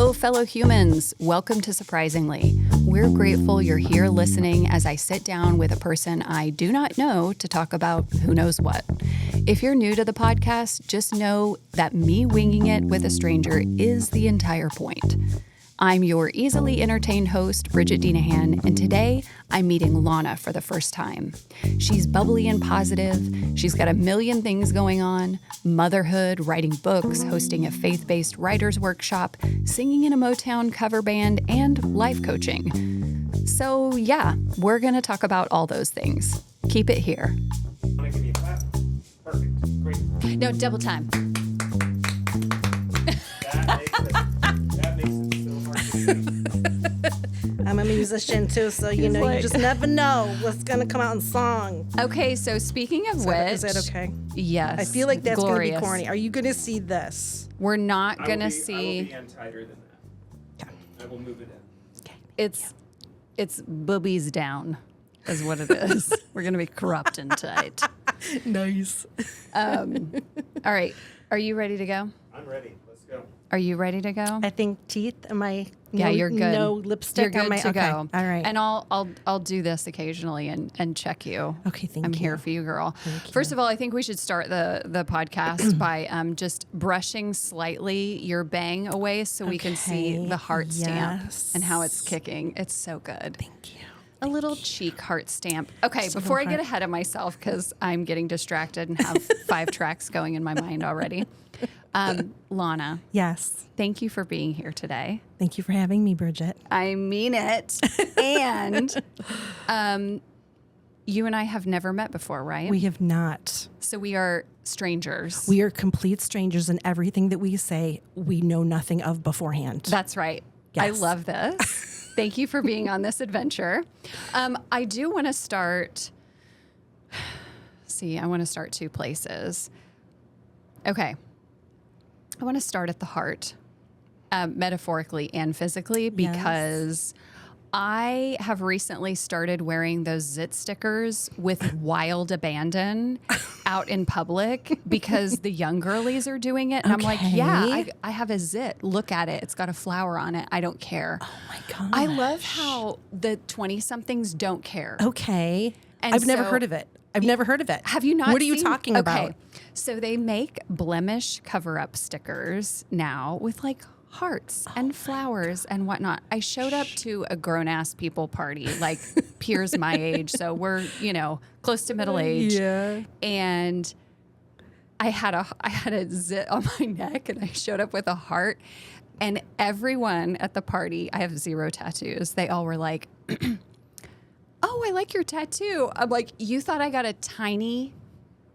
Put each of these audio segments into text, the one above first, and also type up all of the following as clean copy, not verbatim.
Hello, fellow humans. Welcome to Surprisingly. We're grateful you're here listening as I sit down with a person I do not know to talk about who knows what. If you're new to the podcast, just know that me winging it with a stranger is the entire point. I'm your easily entertained host, Bridget Dinahan, and today I'm meeting Lona for the first time. She's bubbly and positive. She's got a million things going on: motherhood, writing books, hosting a faith-based writer's workshop, singing in a Motown cover band, and life coaching. So yeah, we're going to talk about all those things. Keep it here. I'm going to give you a clap. Perfect. Great. No, double time. That makes it so hard to do. I'm a musician too, so you just never know what's gonna come out in song. Okay, so speaking of which... Is that okay? Yes. I feel like that's glorious. gonna be corny. Are you gonna see this? We're not going to I see... will be end tighter than that. Okay. I will move it in. It's boobies down is what it is. We're going to be corrupt and tight. Nice. All right. Are you ready to go? I'm ready. Let's go. Are you ready to go? I think teeth. Am I? Yeah, you're good. No lipstick You're on good my. to Okay. go. All right. And I'll do this occasionally and check you. Okay, thank I'm you. here for you, girl. Thank you. First of all, I think we should start the podcast by just brushing slightly your bang away so we can see Okay, the heart stamp yes. and how it's kicking. It's so good. Thank you. A little cheek heart stamp. Okay, Just a before I little get heart. ahead of myself, because I'm getting distracted and have 5 tracks going in my mind already. Lona, Yes. thank you for being here today. Thank you for having me, Bridget. I mean it. And you and I have never met before, right? We have not. So we are strangers. We are complete strangers, and everything that we say, we know nothing of beforehand. That's right. I Yes. love this. Thank you for being on this adventure. I do want to start. I want to start 2 places. Okay. I want to start at the heart, metaphorically and physically, because I have recently started wearing those zit stickers with wild abandon out in public because the young girlies are doing it. And I'm like, yeah, I have a zit. Look at it. It's got a flower on it. I don't care. Oh my God. I love how the 20-somethings don't care. Okay. And I've never so- heard of it. I've never heard of it. Have you not What are you seen- talking about? So they make blemish cover-up stickers now with like hearts and flowers and whatnot. I showed up to a grown-ass people party, like peers my age. So we're, close to middle age. Yeah. And I had a zit on my neck and I showed up with a heart. And everyone at the party, I have 0 tattoos. They all were like, oh, I like your tattoo. I'm like, you thought I got a tiny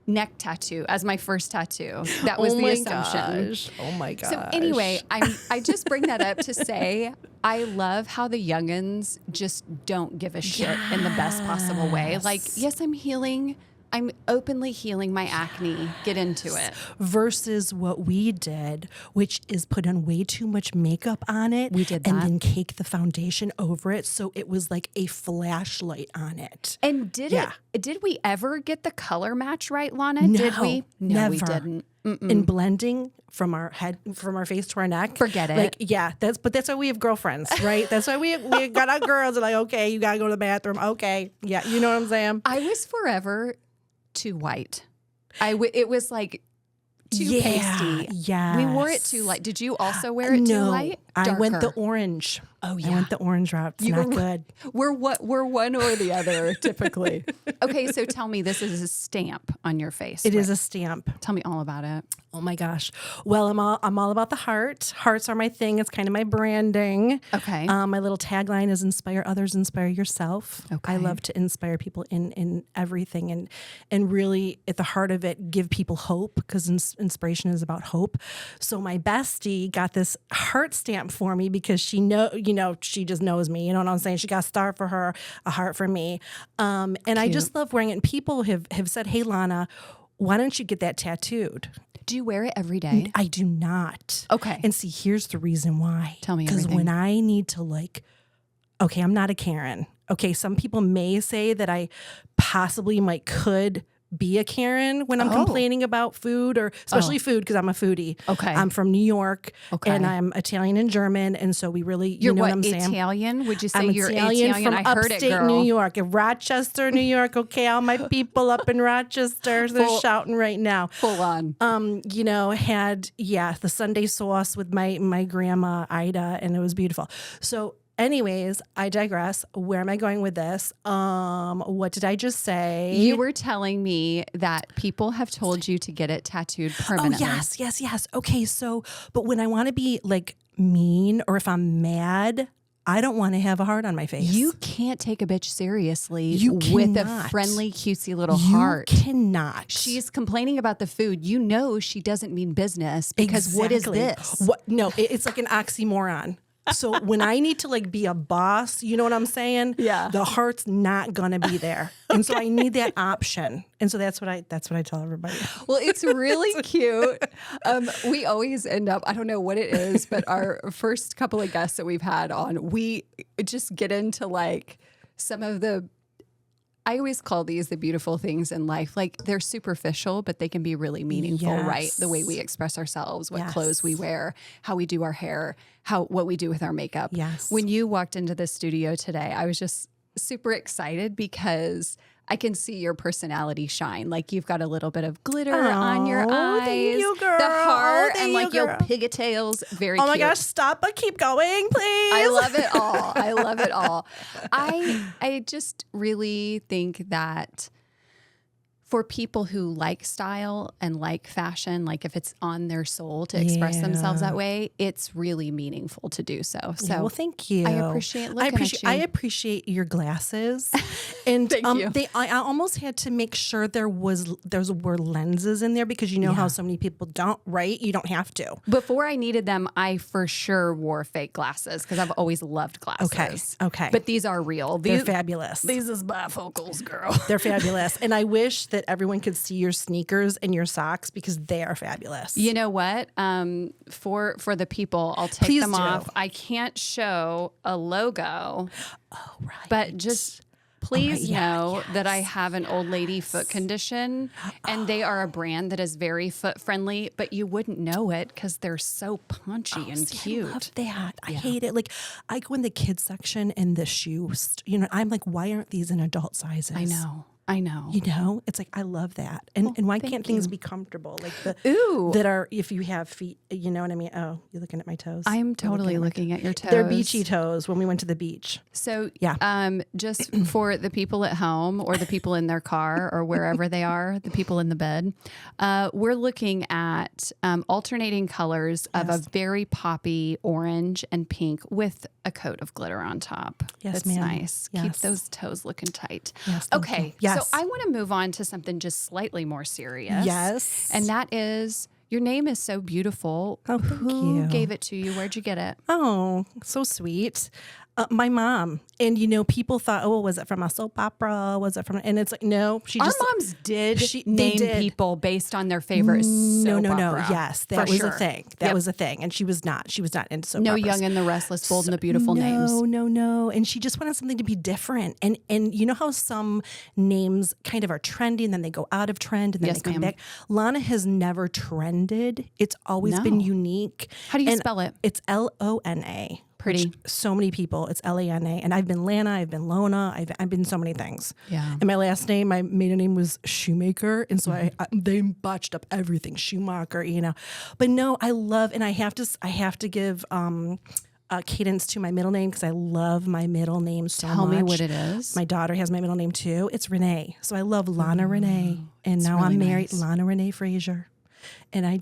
neck tattoo as my first tattoo. That was the assumption. Gosh. Oh my gosh. So anyway, I just bring that up to say I love how the youngins just don't give a shit in the best possible way. Like, yes, I'm healing. I'm openly healing my acne. Get into it. versus what we did, which is put on way too much makeup on it. We did and that. then cake the foundation over it, so it was like a flashlight on it. And did we ever get the color match right, Lana? No, did we? No, never. we didn't. And blending from our face to our neck. Forget it. Like, yeah, that's why we have girlfriends, right? That's why we got our girls are like, okay, you gotta go to the bathroom. Okay. Yeah, you know what I'm saying? I was forever too white. It was like too pasty. Yeah. We wore it too light. Did you also wear it too No, light? I went the Darker. orange. Oh, I yeah. went the orange route. It's not good. We're one or the other typically. Okay, so tell me, this is a stamp on your face. It is a stamp. Tell me all about it. Oh my gosh. Well, I'm all about the heart. Hearts are my thing. It's kind of my branding. Okay. My little tagline is inspire others, inspire yourself. Okay. I love to inspire people in everything and really at the heart of it, give people hope, because inspiration is about hope. So my bestie got this heart stamp for me because she she just knows me. You know what I'm saying? She got a star for her, a heart for me. And I just love wearing it. And people have said, hey, Lana, why don't you get that tattooed? Do you wear it every day? I do not. Okay. And see, here's the reason why. Tell me Because everything. when I need to I'm not a Karen. Okay, some people may say that I possibly could be a Karen when I'm complaining about food, or especially food, because I'm a foodie. Okay. I'm from New York, Okay. and I'm Italian and German, and so we really, You're know what, what I'm saying? Italian? Would you say I'm you're Italian from I heard it, upstate girl. New York, in Rochester, New York. Okay, all my people up in Rochester, they're shouting right now. Full on. Had the Sunday sauce with my grandma Ida, and it was beautiful. So anyways, I digress. Where am I going with this? What did I just say? You were telling me that people have told you to get it tattooed permanently. Oh, yes. Okay, so, but when I want to be like mean, or if I'm mad, I don't want to have a heart on my face. You can't take a bitch seriously You with a cannot. friendly, cutesy little You heart. cannot. She's complaining about the food. You know she doesn't mean business, because what is this? What? No, it's like an oxymoron. So when I need to like be a boss, you know what I'm saying? Yeah. The heart's not gonna be there, and so I need that option. And so that's what I tell everybody. Well, it's really cute. We always end up, I don't know what it is, but our first couple of guests that we've had on, we just get into like some of the, I always call these the beautiful things in life. Like, they're superficial, but they can be really meaningful, Yes. right? The way we express ourselves, what Yes. clothes we wear, how we do our hair, what we do with our makeup. Yes. When you walked into the studio today, I was just super excited because I can see your personality shine. Like, you've got a little bit of glitter on your eyes. Thank you, girl. The heart, Thank and like you, your girl. pigtails. Very Oh cute. my gosh, stop, but keep going, please. I love it all. I love it all. I just really think that for people who like style and like fashion, like if it's on their soul to express themselves that way, it's really meaningful to do so. So, well, thank you. I appreciate looking at you. I appreciate your glasses, and Thank you. I almost had to make sure there were lenses in there, because you know how so many people don't. Right? You don't have to. Before I needed them, I for sure wore fake glasses because I've always loved glasses. Okay. But these are real. They're fabulous. These is bifocals, girl. They're fabulous, and I wish that everyone could see your sneakers and your socks, because they are fabulous. You know what? For the people, I'll take Please them do. off. I can't show a logo, Oh, right. but just please yeah, know that I have an old lady foot condition, and they are a brand that is very foot friendly, but you wouldn't know it because they're so punchy and cute. I love that. I hate it. Like, I go in the kids section and the shoes, I'm like, why aren't these in adult sizes? I know. You know, it's like, I love that. And why can't things be comfortable? Like that are, if you have feet, you know what I mean? Oh, you're looking at my toes. I'm totally looking at your toes. They're beachy toes when we went to the beach. So, Yeah. just for the people at home or the people in their car or wherever they are, the people in the bed, we're looking at alternating colors of a very poppy orange and pink with a coat of glitter on top. Yes, That's ma'am. nice. Keep Yes. those toes looking tight. Yes, thank Okay. you. Yes. So I want to move on to something just slightly more serious. Yes. And that is, your name is so beautiful. Oh, thank Who you. gave it to you? Where'd you get it? Oh, so sweet. My mom. And, people thought, oh, was it from a soap opera? Was it from, and it's like, no, she Our just. moms did they name did. people based on their favorite No. soap opera. Yes, that For was sure. a thing. That Yep. was a thing. And she was not into soap No operas. Young and the Restless, Bold and the Beautiful names. No. And she just wanted something to be different. And you know how some names kind of are trendy and then they go out of trend and then Yes, they come ma'am. back? Lana has never trended. It's always been No. unique. How do you And spell it? It's Lona. Pretty. Which so many people, it's Lana. And I've been Lana, I've been Lona, I've been so many things. Yeah. And my last name, my maiden name was Shoemaker. And so they botched up everything, Schumacher, But no, I love, and I have to give cadence to my middle name because I love my middle name so much. Tell me what it is. My daughter has my middle name too. It's Renee. So I love Lana Renee. And now really I'm married, nice. Lana Renee Fraser. And I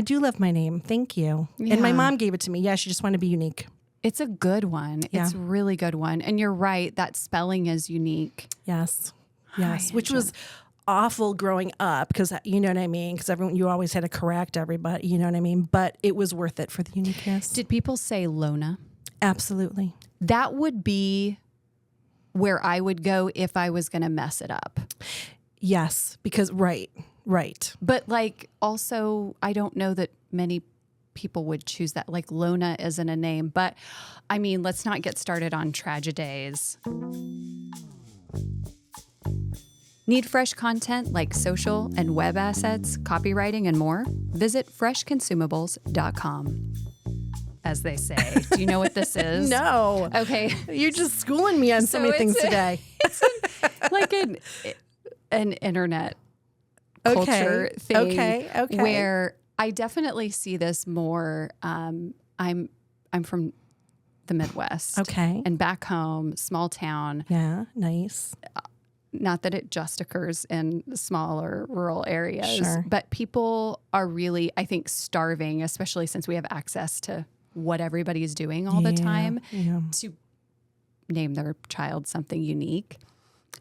do love my name. Thank you. And my Yeah. mom gave it to me. Yeah, she just wanted to be unique. It's a good one. Yeah. It's a really good one. And you're right, that spelling is unique. Yes. Hi, Which was awful growing up because, you know what I mean? Because you always had to correct everybody, you know what I mean? But it was worth it for the uniqueness. Did people say Lona? Absolutely. That would be where I would go if I was going to mess it up. Yes, because right. But also, I don't know that many people would choose that. Like, Lona isn't a name, but I mean, let's not get started on tragedies. Need fresh content like social and web assets, copywriting, and more? Visit freshconsumables.com. As they say. Do you know what this is? No. Okay. You're just schooling me on so many things today. It's like an internet culture thing. Okay. Where I definitely see this more. I'm from the Midwest. Okay. And back home, small town. Yeah, nice. Not that it just occurs in smaller rural areas, Sure. but people are really, I think, starving, especially since we have access to what everybody is doing all the time, to name their child something unique.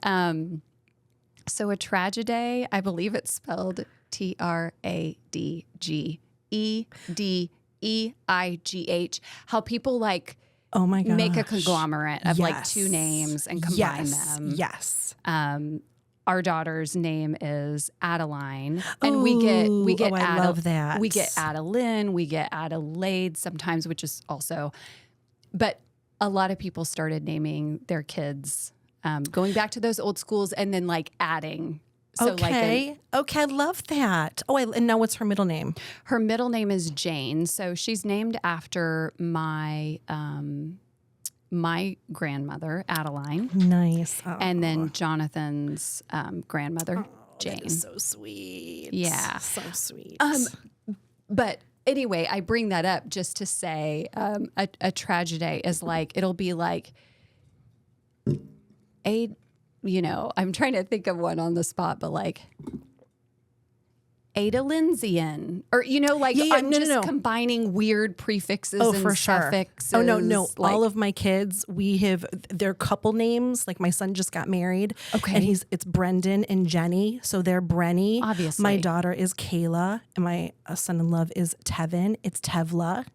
So a tragedy, I believe it's spelled Tradgeedeigh. How people like Oh my gosh. make a conglomerate of like two names and combine them. Yes. Our daughter's name is Adeline, and we get I love that. We get Adeline, we get Adelaide sometimes, which is also, but a lot of people started naming their kids, going back to those old schools and then like adding. So okay. I love that. And now what's her middle name? Her middle name is Jane. So she's named after my my grandmother, Adeline. Nice. And then Jonathan's grandmother, Jane. That is so sweet. Yeah. So sweet. But anyway, I bring that up just to say a tragedy is like, it'll be like I'm trying to think of one on the spot, but like Ada Lindsay-ian, or I'm just combining weird prefixes and for sure. suffixes. Oh no, like, all of my kids, we have their couple names. Like my son just got married. Okay. And it's Brendan and Jenny, so they're Brenny. Obviously. My daughter is Kayla, and my son-in-law is Tevin. It's Tevla.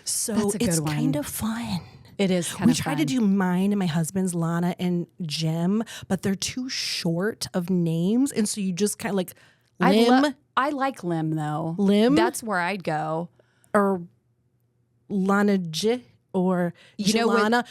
So That's a good it's one. kind of fun. it is kind We of try fun. to do mine and my husband's, Lona and Jim, but they're too short of names, and so you just kind of like Lim I like Lim though. Lim? That's where I'd go. or Lana J or Jolana,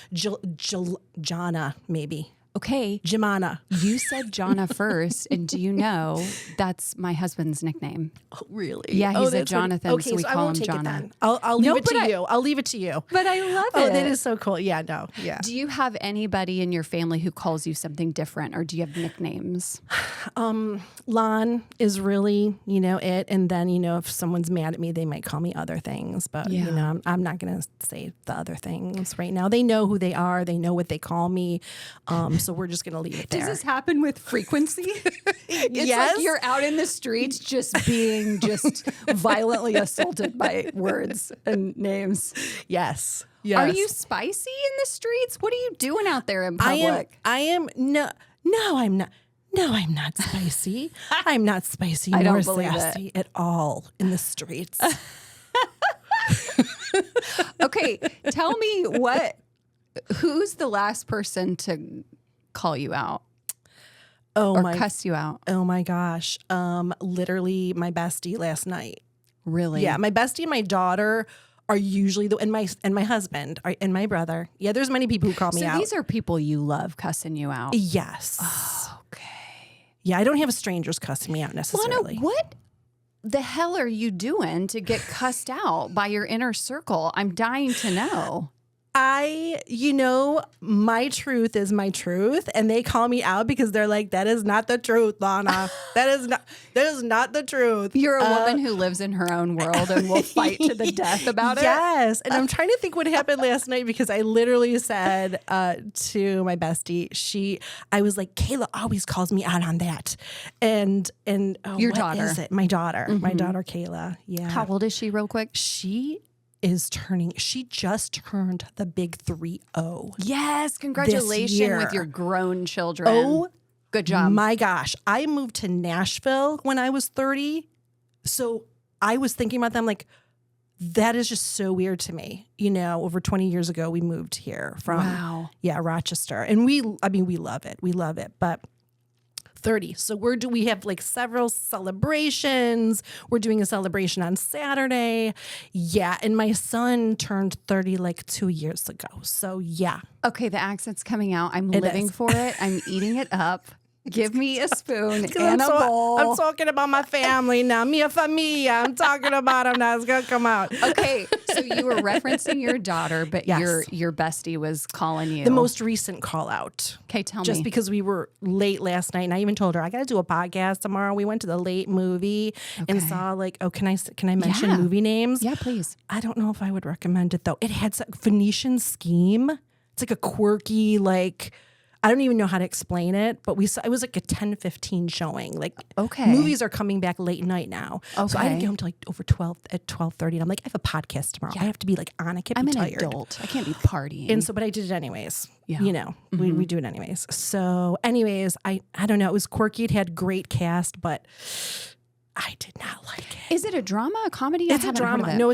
Jana maybe. Okay. Jimana. You said Jonna first, and do you know that's my husband's nickname? Oh, really? Yeah, he's a that's what- Jonathan, okay, so we I call won't him take it Jonna. then. I'll leave No, it to but you. I'll leave it to you. But I love it. Oh, that is so cool. Yeah, no, yeah. Do you have anybody in your family who calls you something different, or do you have nicknames? Lon is really, it. And then, if someone's mad at me, they might call me other things. But, Yeah. I'm not going to say the other things right now. They know who they are. They know what they call me. So we're just going to leave it there. Does this happen with frequency? It's Yes. like you're out in the streets just being violently assaulted by words and names. Yes. Yes. Are you spicy in the streets? What are you doing out there in public? I am no, I'm not. No, I'm not spicy. I'm not spicy I nor don't believe it. sassy at all in the streets. Okay, tell me who's the last person to call you out or cuss you out? Oh my gosh. Literally my bestie last night. Really? Yeah, my bestie and my daughter are usually and my husband and my brother. Yeah, there's many people who call me So out. these are people you love cussing you out. Yes. Okay. Yeah, I don't have strangers cussing me out necessarily. Lana, what the hell are you doing to get cussed out by your inner circle? I'm dying to know. My truth is my truth, and they call me out because they're like, that is not the truth, Lana. that is not the truth. You're a woman who lives in her own world and will fight to the death about it. Yes. And I'm trying to think what happened last night because I literally said to my bestie, I was like, Kayla always calls me out on that. And Your what daughter. is it? My daughter, Kayla. Yeah. How old is she, real quick? She just turned the big 3-0. Yes, congratulations year. with your grown children. Oh, good job. My gosh. I moved to Nashville when I was 30. So I was thinking about them like, that is just so weird to me. Over 20 years ago, we moved here from Rochester. And we love it. We love it. But 30. So we have like several celebrations. We're doing a celebration on Saturday. Yeah. And my son turned 30 like 2 years ago. So yeah. Okay, the accent's coming out. I'm It living is. for it. I'm eating it up. Give me a spoon 'Cause and a bowl. I'm talking about my family now. Mia familia. I'm talking about them now. It's going to come out. Okay, so you were referencing your daughter, but Yes. your bestie was calling you. The most recent call out. Okay, tell Just me. because we were late last night, and I even told her I got to do a podcast tomorrow. We went to the late movie and saw like, oh, can I mention Yeah. movie names? Yeah, please. I don't know if I would recommend it though. It had some Phoenician Scheme. It's like a quirky, like I don't even know how to explain it, but we saw it was like a 10:15 showing. Like Okay. movies are coming back late night now. So I had to Okay. get home to like over 12 at 12:30. And I'm like, I have a podcast tomorrow. I have to be like on. I can't I'm be an tired. adult. I can't be partying. And so, but I did it anyways. Yeah. You know, we do it anyways. So anyways, I don't know. It was quirky. It had great cast, but I did not like it. Is it a drama, a comedy? It's I a haven't heard of drama. it. No,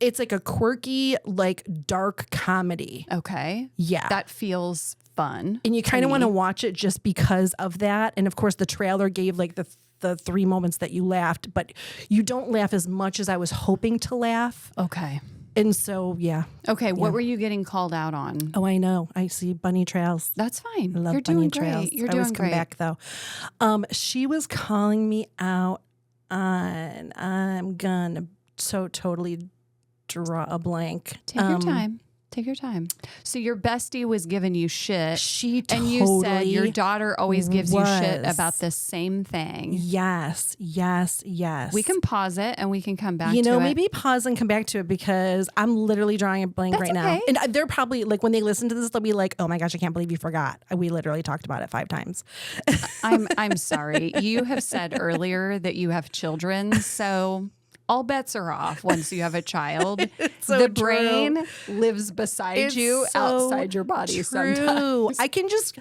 it's like a quirky, like dark comedy. Okay. Yeah. That feels fun. And you kind of want to watch it just because of that. And of course, the trailer gave like the 3 moments that you laughed, but you don't laugh as much as I was hoping to laugh. Okay. And so, yeah. Okay. What were you getting called out on? Oh, I know. I see bunny trails. That's fine. I love You're bunny doing trails. great. You're I always doing come great. back though. She was calling me out on. I'm gonna totally draw a blank. Take your time. Take your time. So your bestie was giving you shit. She and you said your totally daughter always gives you shit was. about the same thing. Yes. We can pause it and we can come back You to know, it. maybe pause and come back to it because I'm literally drawing a blank That's right now. okay. And they're probably like, when they listen to this, they'll be like, oh my gosh, I can't believe you forgot. We literally talked about it 5 times. I'm sorry. You have said earlier that you have children, so all bets are off once you have a child. so the true. brain lives beside It's you, so outside your body sometimes. I can just,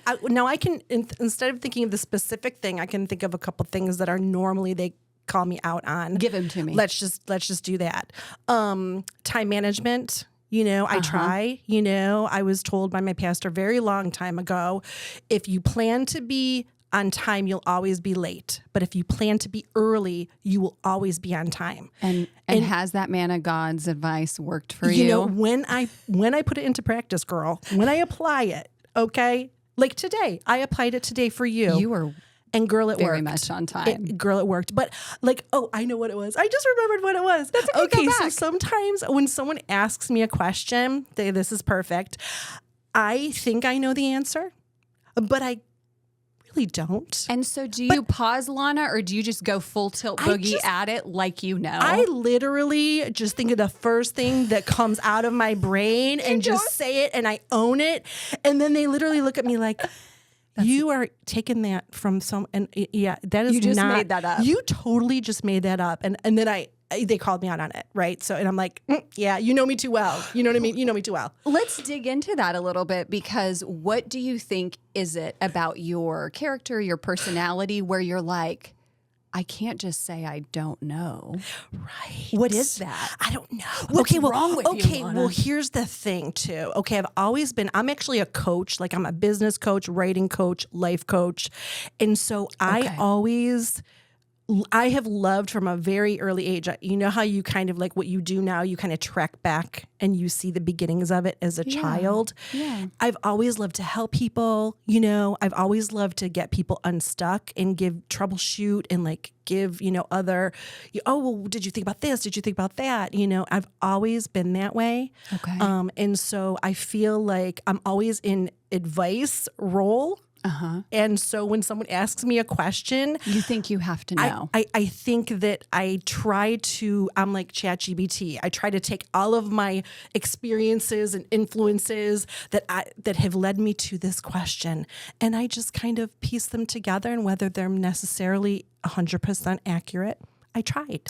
instead of thinking of the specific thing, I can think of a couple things that are normally they call me out on. Give them to me. Let's just do that. Time management. You know, I try, you know, I was told by my pastor a very long time ago, if you plan to be on time, you'll always be late. But if you plan to be early, you will always be on time. And has that man of God's advice worked for you? You know, when I put it into practice, girl, when I apply it, okay? Like today, I applied it today for you. You were and girl, it very worked. much on time. Girl, it worked. But like, oh, I know what it was. I just remembered what it was. That's okay, go so back. sometimes when someone asks me a question, this is perfect. I think I know the answer, but I really don't. And so do you pause, Lana, or do you just go full tilt boogie at it like you know? I literally just think of the first thing that comes out of my brain and just say it and I own it. And then they literally look at me like, you are taking that from some, and yeah, that is You just not, made that up. You totally just made that up. And then they called me out on it, right? So, and I'm like, yeah, you know me too well. You know what I mean? You know me too well. Let's dig into that a little bit, because what do you think is it about your character, your personality, where you're like, I can't just say I don't know. Right. What is that? I don't know. What's wrong with you, Okay, Lana? well, here's the thing too. Okay, I'm actually a coach. Like I'm a business coach, writing coach, life coach. And so I have loved from a very early age. You know how you kind of like what you do now, you kind of track back and you see the beginnings of it as a child. Yeah. I've always loved to help people, you know, I've always loved to get people unstuck and troubleshoot and like give, you know, well, did you think about this? Did you think about that? You know, I've always been that way. Okay. And so I feel like I'm always in advice role. And so when someone asks me a question, You think you have to know. I think that I'm like ChatGPT. I try to take all of my experiences and influences that have led me to this question, and I just kind of piece them together, and whether they're necessarily 100% accurate, I tried.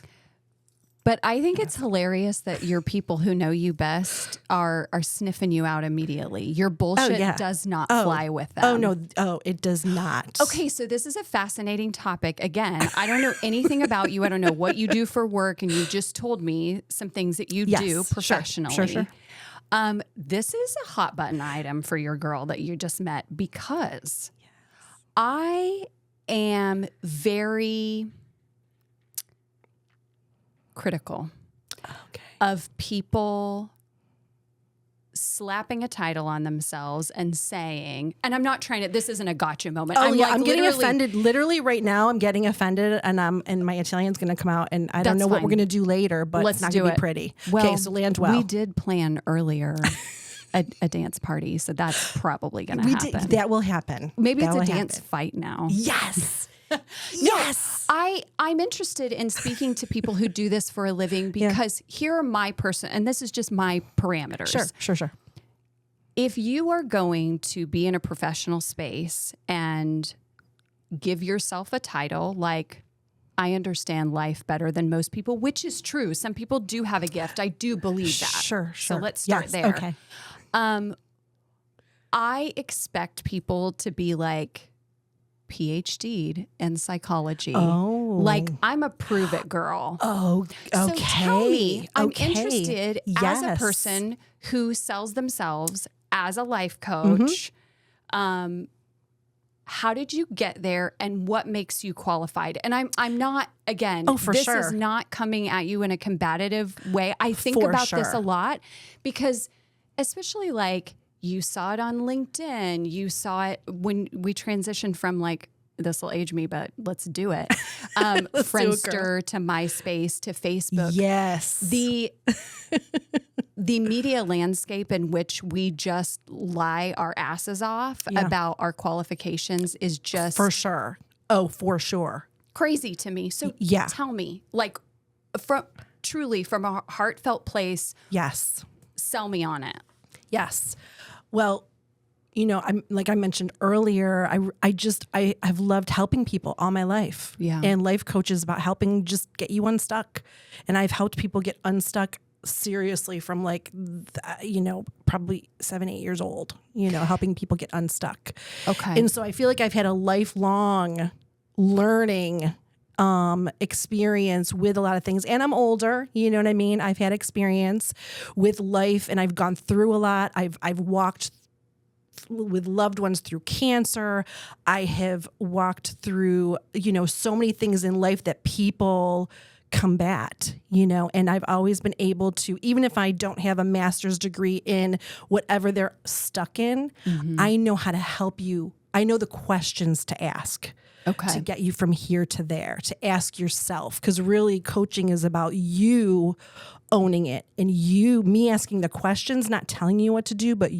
But I think it's hilarious that your people who know you best are sniffing you out immediately. Your bullshit does not fly with them. Oh, no. Oh, it does not. Okay, so this is a fascinating topic. Again, I don't know anything about you. I don't know what you do for work, and you just told me some things that you do professionally. Sure. This is a hot button item for your girl that you just met, because I am very critical of people slapping a title on themselves and saying, and I'm not trying to, this isn't a gotcha moment. Oh, I'm getting offended. Literally right now, I'm getting offended, and my Italian's going to come out, and I don't know what we're going to do later, but Let's it's not do going to it. be pretty. Well, okay, so land well. We did plan earlier a dance party, so that's probably going to happen. That will happen. Maybe that it's a dance fight now. Yes. Yes. I'm interested in speaking to people who do this for a living because here are my and this is just my parameters. Sure. If you are going to be in a professional space and give yourself a title like, I understand life better than most people, which is true. Some people do have a gift. I do believe that. Sure. So let's start there. Okay. I expect people to be like PhD'd in psychology. Oh. Like I'm a prove it girl. Oh, okay. So tell me, I'm Okay. interested as a person who sells themselves as a life coach. How did you get there and what makes you qualified? And I'm not, again, this is not coming at you in a combative way. I think about this a lot because especially like you saw it on LinkedIn, you saw it when we transitioned from like, this will age me, but let's do it. Friendster to MySpace to Facebook. Yes. The media landscape in which we just lie our asses off about our qualifications is just for sure. Oh, for sure. Crazy to me. So tell me, like from a heartfelt place. Yes. Sell me on it. Yes. Well, I'm like I mentioned earlier, I have loved helping people all my life. Yeah. And life coach is about helping just get you unstuck. And I've helped people get unstuck seriously from like, probably 7-8 years old, helping people get unstuck. Okay. And so I feel like I've had a lifelong learning experience with a lot of things. And I'm older, you know what I mean? I've had experience with life and I've gone through a lot. I've walked with loved ones through cancer. I have walked through, so many things in life that people combat, and I've always been able to, even if I don't have a master's degree in whatever they're stuck in, I know how to help you. I know the questions to ask. Okay. To get you from here to there, to ask yourself, because really coaching is about you owning it and me asking the questions, not telling you what to do, but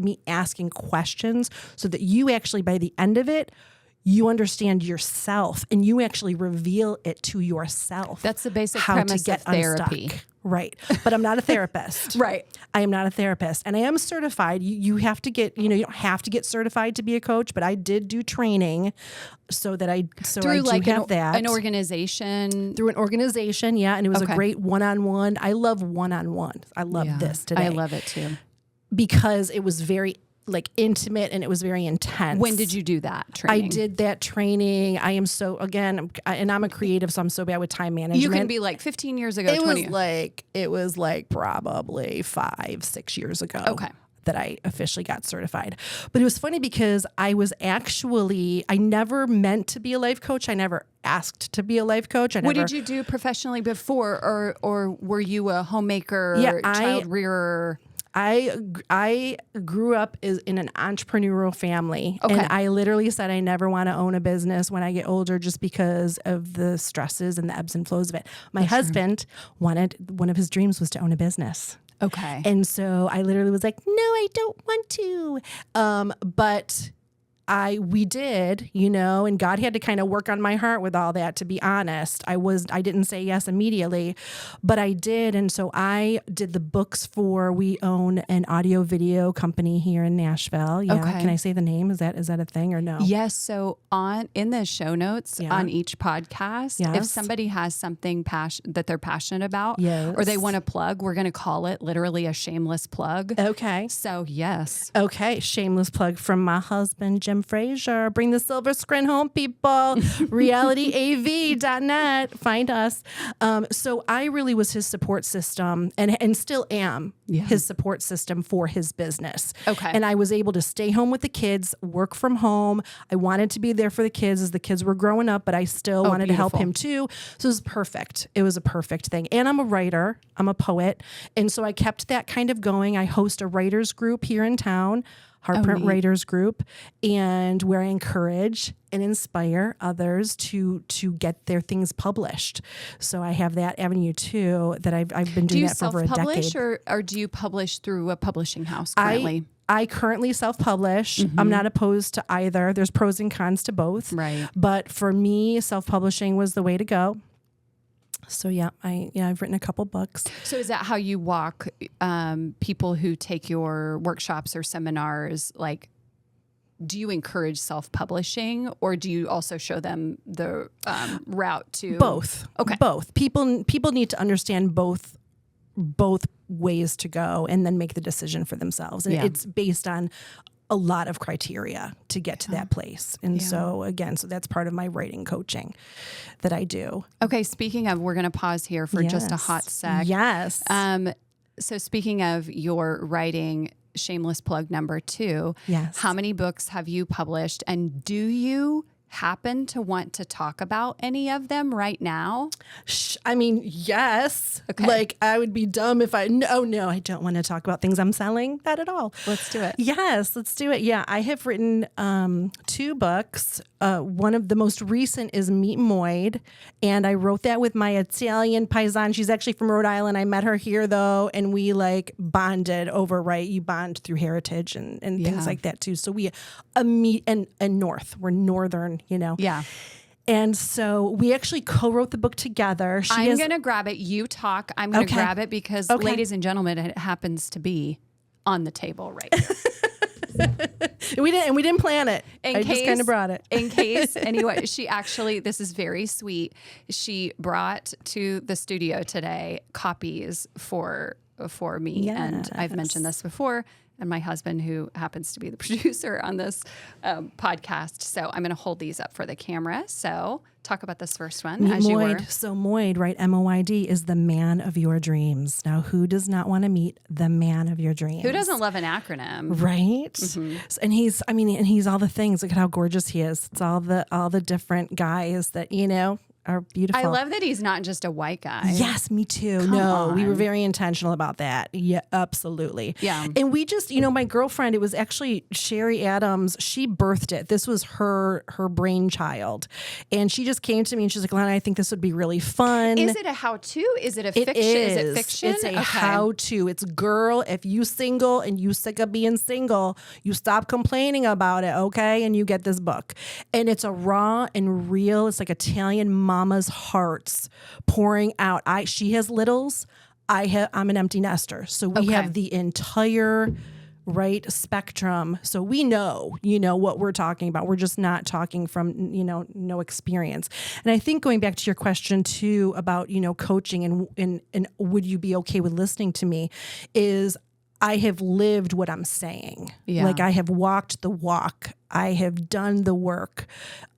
me asking questions so that you actually, by the end of it, you understand yourself and you actually reveal it to yourself. That's the basic premise of therapy. Unstuck. Right. But I'm not a therapist. Right. I am not a therapist. And I am certified. You have to get, you don't have to get certified to be a coach, but I did do training so that I do like have that. An organization. Through an organization, yeah. And it was a great one-on-one. I love one-on-one. I love this today. I love it too. Because it was very intimate and it was very intense. When did you do that training? I did that training. I am so, again, and I'm a creative, so I'm so bad with time management. You can be like 15 years ago, 20 years. It was like probably 5-6 years ago. Okay. That I officially got certified. But it was funny because I never meant to be a life coach. I never asked to be a life coach. What did you do professionally before, or were you a homemaker, child rearer? I grew up in an entrepreneurial family, and I literally said I never want to own a business when I get older just because of the stresses and the ebbs and flows of it. My husband one of his dreams was to own a business. Okay. And so I literally was like, no, I don't want to. But we did, and God had to kind of work on my heart with all that, to be honest. I didn't say yes immediately, but I did. And so I did the books we own an audio video company here in Nashville. Yeah. Okay. Can I say the name? Is that a thing or no? Yes. So in the show notes on each podcast, if somebody has something that they're passionate about or they want to plug, we're going to call it literally a shameless plug. Okay. So yes. Okay. Shameless plug from my husband, Jim Tim Fraser. Bring the silver screen home, people. RealityAV.net. Find us. So I really was his support system and still am his support system for his business. Okay. And I was able to stay home with the kids, work from home. I wanted to be there for the kids as the kids were growing up, but I still wanted to help him too. So it was perfect. It was a perfect thing. And I'm a writer. I'm a poet. And so I kept that kind of going. I host a writers group here in town, Heartprint Writers Group, and where I encourage and inspire others to get their things published. So I have that avenue too that I've been doing that for over a decade. Do you self-publish or do you publish through a publishing house currently? I currently self-publish. I'm not opposed to either. There's pros and cons to both. Right. But for me, self-publishing was the way to go. So I've written a couple books. So is that how you walk people who take your workshops or seminars? Like, do you encourage self-publishing, or do you also show them the route to both? Okay, both. People need to understand both ways to go, and then make the decision for themselves. And it's based on a lot of criteria to get to that place. And so that's part of my writing coaching that I do. Okay. Speaking of, we're going to pause here for just a hot sec. Yes. So speaking of your writing, shameless plug number 2. Yes. How many books have you published, and do you happen to want to talk about any of them right now? I mean, yes. Okay. Like, I would be dumb if no, I don't want to talk about things I'm selling. Not at all. Let's do it. Yes, let's do it. Yeah, I have written 2 books. One of the most recent is Meet Moid, and I wrote that with my Italian paisan. She's actually from Rhode Island. I met her here though, and we bonded over, you bond through heritage and things like that too. So we meet and north. We're northern, Yeah. And so we actually co-wrote the book together. I'm going to grab it. You talk. I'm going to grab it because, ladies and gentlemen, it happens to be on the table right here. We didn't plan it. I just kind of brought it. In case, anyway, this is very sweet. She brought to the studio today copies for me. Yes. And I've mentioned this before. And my husband, who happens to be the producer on this podcast. So I'm going to hold these up for the camera. So talk about this first one. Meet Moid. So Moid, right? M-O-I-D is the man of your dreams. Now, who does not want to meet the man of your dreams? Who doesn't love an acronym? Right? Mm-hmm. And he's all the things. Look at how gorgeous he is. It's all the different guys that, are beautiful. I love that he's not just a white guy. Yes, me too. We were very intentional about that. Yeah, absolutely. Yeah. And we just, my girlfriend, it was actually Sherry Adams. She birthed it. This was her brainchild. And she just came to me and she's like, Lona, I think this would be really fun. Is it a how-to? Is it a fiction? Is it fiction? It's a how-to. It's girl, if you single and you sick of being single, you stop complaining about it, okay? And you get this book. And it's a raw and real, it's like Italian mama's hearts pouring out. She has littles. I'm an empty nester. So we have the entire spectrum. So we know, what we're talking about. We're just not talking from, no experience. And I think going back to your question too about, coaching and would you be okay with listening to me is I have lived what I'm saying. Yeah. Like I have walked the walk. I have done the work.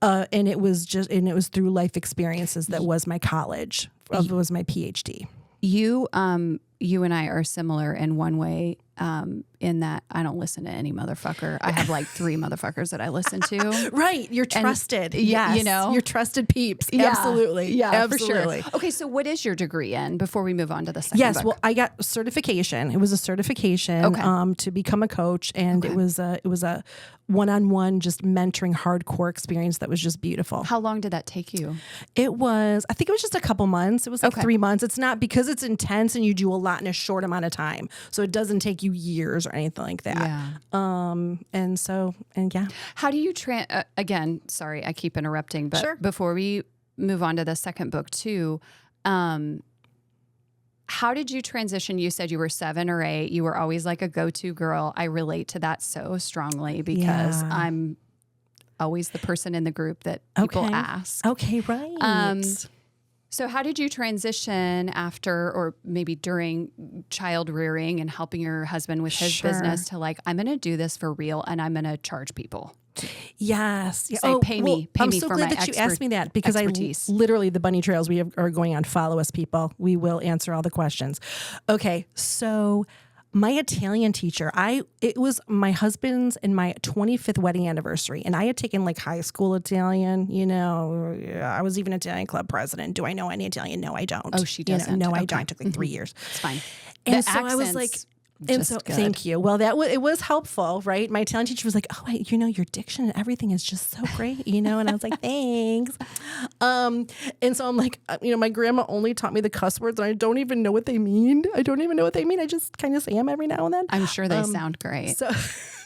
And it was through life experiences that was my college, was my PhD. You and I are similar in one way, in that I don't listen to any motherfucker. I have like 3 motherfuckers that I listen to. Right. You're trusted. And, yes. You're trusted peeps. Yeah. Absolutely. Yeah, absolutely. For sure. Okay. So what is your degree in before we move on to the second book? Well, I got certification. It was a certification to become a coach. And it was a one-on-one, just mentoring hardcore experience that was just beautiful. How long did that take you? I think it was just a couple months. It was like 3 months. It's not because it's intense and you do a lot in a short amount of time. So it doesn't take you years or anything like that. Yeah. How do you again, sorry, I keep interrupting, but before we move on to the second book too, how did you transition? You said you were 7 or 8. You were always like a go-to girl. I relate to that so strongly because I'm always the person in the group that people ask. Okay, right. So how did you transition after or maybe during child rearing and helping your husband with his business to like, I'm going to do this for real and I'm going to charge people? Yes. Yeah. Say, pay me I'm so for glad my that you asked me that, because expertise. I literally, the bunny trails are going on. Follow us, people. We will answer all the questions. Okay. So my Italian teacher, it was my husband's and my 25th wedding anniversary, and I had taken like high school Italian. I was even Italian club president. Do I know any Italian? No, I don't. Oh, she doesn't. No, I Okay. don't. It took like 3 years. It's fine. And The so I was like, accent's and just so good. thank you. Well, it was helpful, right? My Italian teacher was like, "Oh, your diction and everything is just so great," and I was like, "Thanks." And so I'm like, my grandma only taught me the cuss words, and I don't even know what they mean. I just kind of say them every now and then. I'm sure they sound great. So,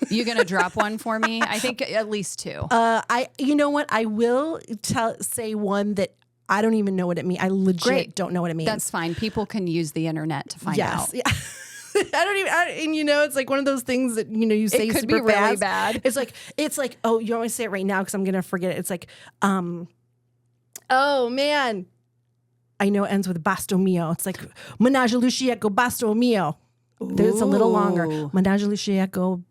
You gonna drop one for me? I think at least two. you know what? I will say one that I don't even know what it means. I legit don't know what it means. That's fine. People can use the internet to find out. Yeah. It's like one of those things that, you say It could super be really fast. bad. It's like, oh, you always say it right now because I'm going to forget it. It's like, oh man, I know it ends with basto mio. It's like, menage a luciaco basto mio. It's a little longer. Menage a luciaco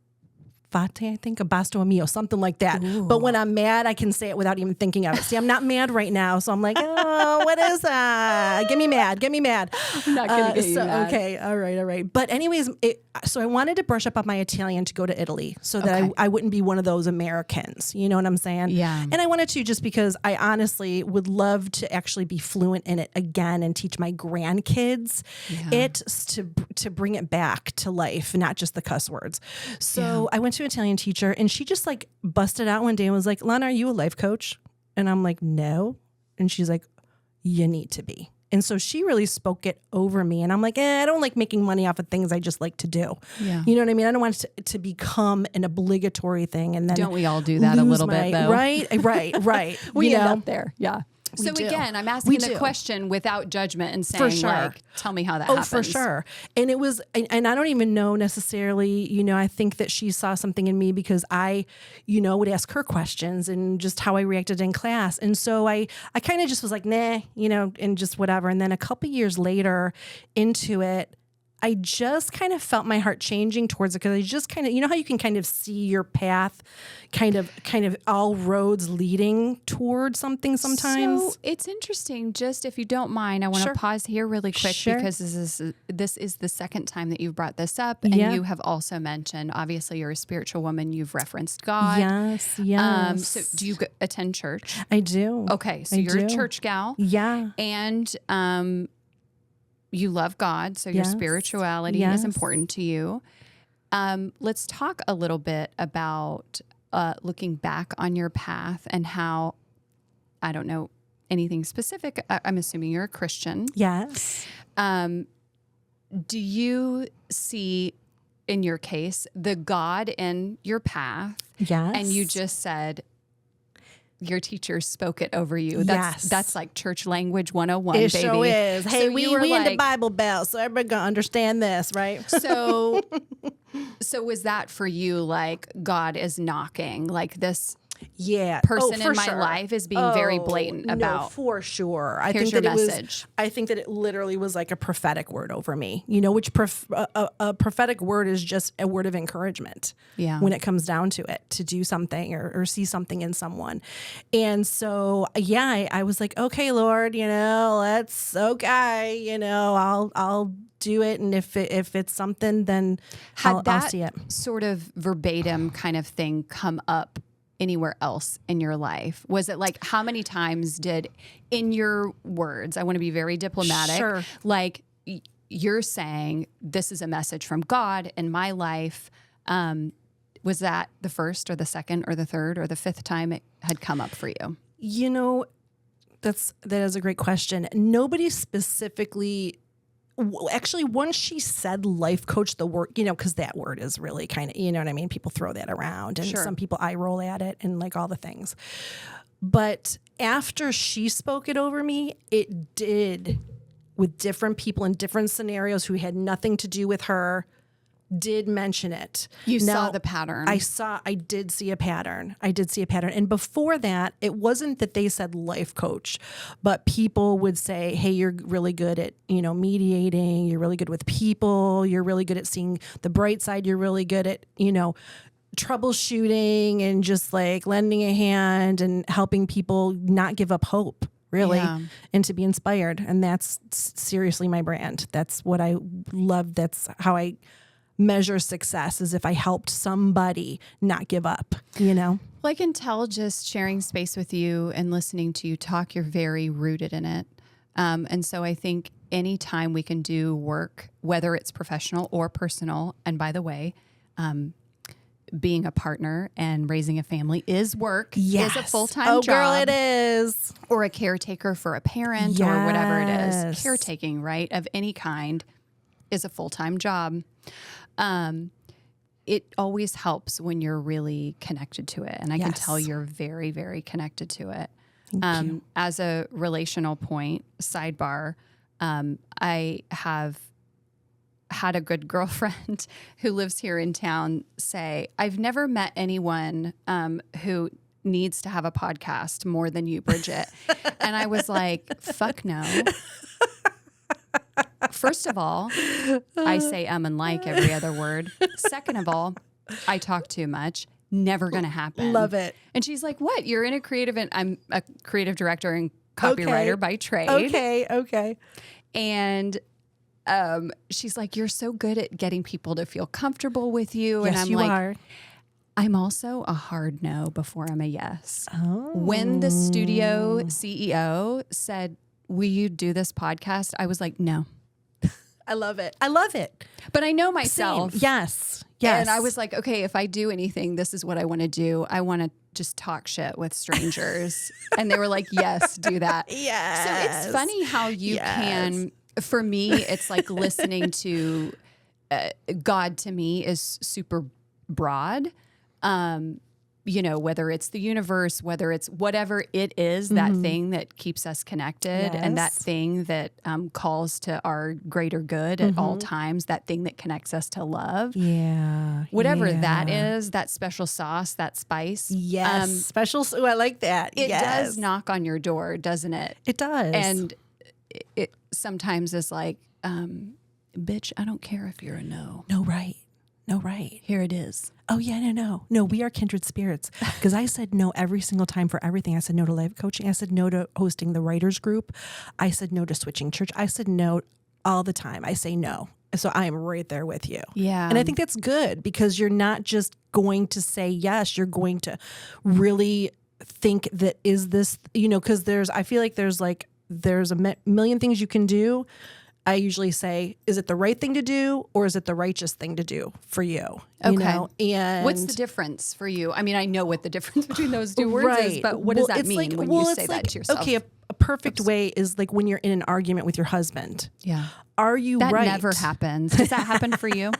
fate, I think, a basto mio, something like that. Ooh. But when I'm mad, I can say it without even thinking of it. See, I'm not mad right now, so I'm like, oh, what is that? Get me mad. I'm not gonna get you mad. Okay, all right. But anyways, so I wanted to brush up on my Italian to go to Italy so that I wouldn't be one of those Americans. You know what I'm saying? Yeah. And I wanted to just because I honestly would love to actually be fluent in it again and teach my grandkids it to bring it back to life, not just the cuss words. So I went to an Italian teacher, and she just like busted out one day and was like, "Lona, are you a life coach?" And I'm like, "No." And she's like, "You need to be." And so she really spoke it over me. And I'm like, I don't like making money off of things I just like to do. Yeah. You know what I mean? I don't want it to become an obligatory thing. And then Don't we all do that a little bit, though? Right. We end up there. Yeah. So do. again, I'm We asking do. the question without judgment and saying, sure. like, tell me how that happens. For sure. And it was, and I don't even know necessarily, I think that she saw something in me because I, would ask her questions and just how I reacted in class. And so I kind of just was like, nah, and just whatever. And then a couple years later into it, I just kind of felt my heart changing towards it because I just kind of, how you can kind of see your path, kind of all roads leading towards something sometimes. So it's interesting. Just if you don't mind, I want to pause here really quick because this is the second time that you've brought this up, and you have also mentioned, obviously, you're a spiritual woman. You've referenced God. Yes. So do you attend church? I do. Okay, so you're a church gal. Yeah. And you love God, so your spirituality is important to you. Let's talk a little bit about looking back on your path and how, I don't know anything specific. I'm assuming you're a Christian. Yes. Do you see, in your case, the God in your path? Yes. And you just said, your teacher spoke it over you. That's like church language 101, it baby. Sure is. Hey, So we in the Bible Belt, so everybody gonna understand this, right? So was that for you, like, God is knocking, like this person in my life is being very blatant about? No, for sure. I Here's think that your message. I think that it literally was like a prophetic word over me. Which a prophetic word is just a word of encouragement. Yeah. When it comes down to it, to do something or see something in someone, and so I was like, okay, Lord, let's I'll do it, and if it's something, then I'll see it. Sort of verbatim kind of thing come up anywhere else in your life? Was it like, how many times did, in your words, I want to be very diplomatic, Sure. like you're saying, this is a message from God in my life. Was that the first or the second or the third or the fifth time it had come up for you? That is a great question. Nobody specifically. Actually, once she said life coach, the word, because that word is really kind of, you know what I mean? People throw that around, and some people eye roll at it and like all the things. But after she spoke it over me, it did, with different people in different scenarios who had nothing to do with her, did mention it. You saw the pattern. I did see a pattern. And before that, it wasn't that they said life coach, but people would say, hey, you're really good at, mediating. You're really good with people. You're really good at seeing the bright side. You're really good at, troubleshooting and just like lending a hand and helping people not give up hope, really, and to be inspired. And that's seriously my brand. That's what I love. That's how I measure success, is if I helped somebody not give up, Well, I can tell just sharing space with you and listening to you talk, you're very rooted in it. And so I think anytime we can do work, whether it's professional or personal, and by the way, being a partner and raising a family is work, is a full-time job. Girl, it is. Or a caretaker for a parent or whatever it is. Caretaking, right, of any kind is a full-time job. It always helps when you're really connected to it. And I can tell you're very, very connected to it. As a relational point, sidebar, I have had a good girlfriend who lives here in town say, I've never met anyone who needs to have a podcast more than you, Bridget. And I was like, fuck no. First of all, I say and like every other word. Second of all, I talk too much. Never going to happen. Love it. And she's like, what? You're in a creative, and I'm a creative director and copywriter by trade. Okay. And she's like, you're so good at getting people to feel comfortable with you. Yes, and I'm you like, are. I'm also a hard no before I'm a yes. When the studio CEO said, will you do this podcast? I was like, no. I love it. But I know myself. Same. Yes. And I was like, okay, if I do anything, this is what I want to do. I want to just talk shit with strangers. And they were like, yes, do that. Yes. So it's funny how you can, for me, it's like listening to God to me is super broad. Whether it's the universe, whether it's whatever it is, that thing that keeps us connected and that thing that calls to our greater good at all times, that thing that connects us to love. Yeah. Whatever that is, that special sauce, that spice. Yes. Special. I like that. It does knock on your door, doesn't it? It does. And it sometimes is like, bitch, I don't care if you're a no. No, right. Here it is. Oh, yeah, no, we are kindred spirits. Because I said no every single time for everything. I said no to life coaching. I said no to hosting the writers group. I said no to switching church. I said no all the time. I say no. So I am right there with you. Yeah. And I think that's good because you're not just going to say yes. You're going to really think that is this, because I feel like there's a million things you can do. I usually say, is it the right thing to do or is it the righteous thing to do for you? Okay. And what's the difference for you? I mean, I know what the difference between those two words is, but what does that mean when you say that to yourself? Okay, a perfect way is like when you're in an argument with your husband. Yeah. Are you that right? That never happens. Does that happen for you?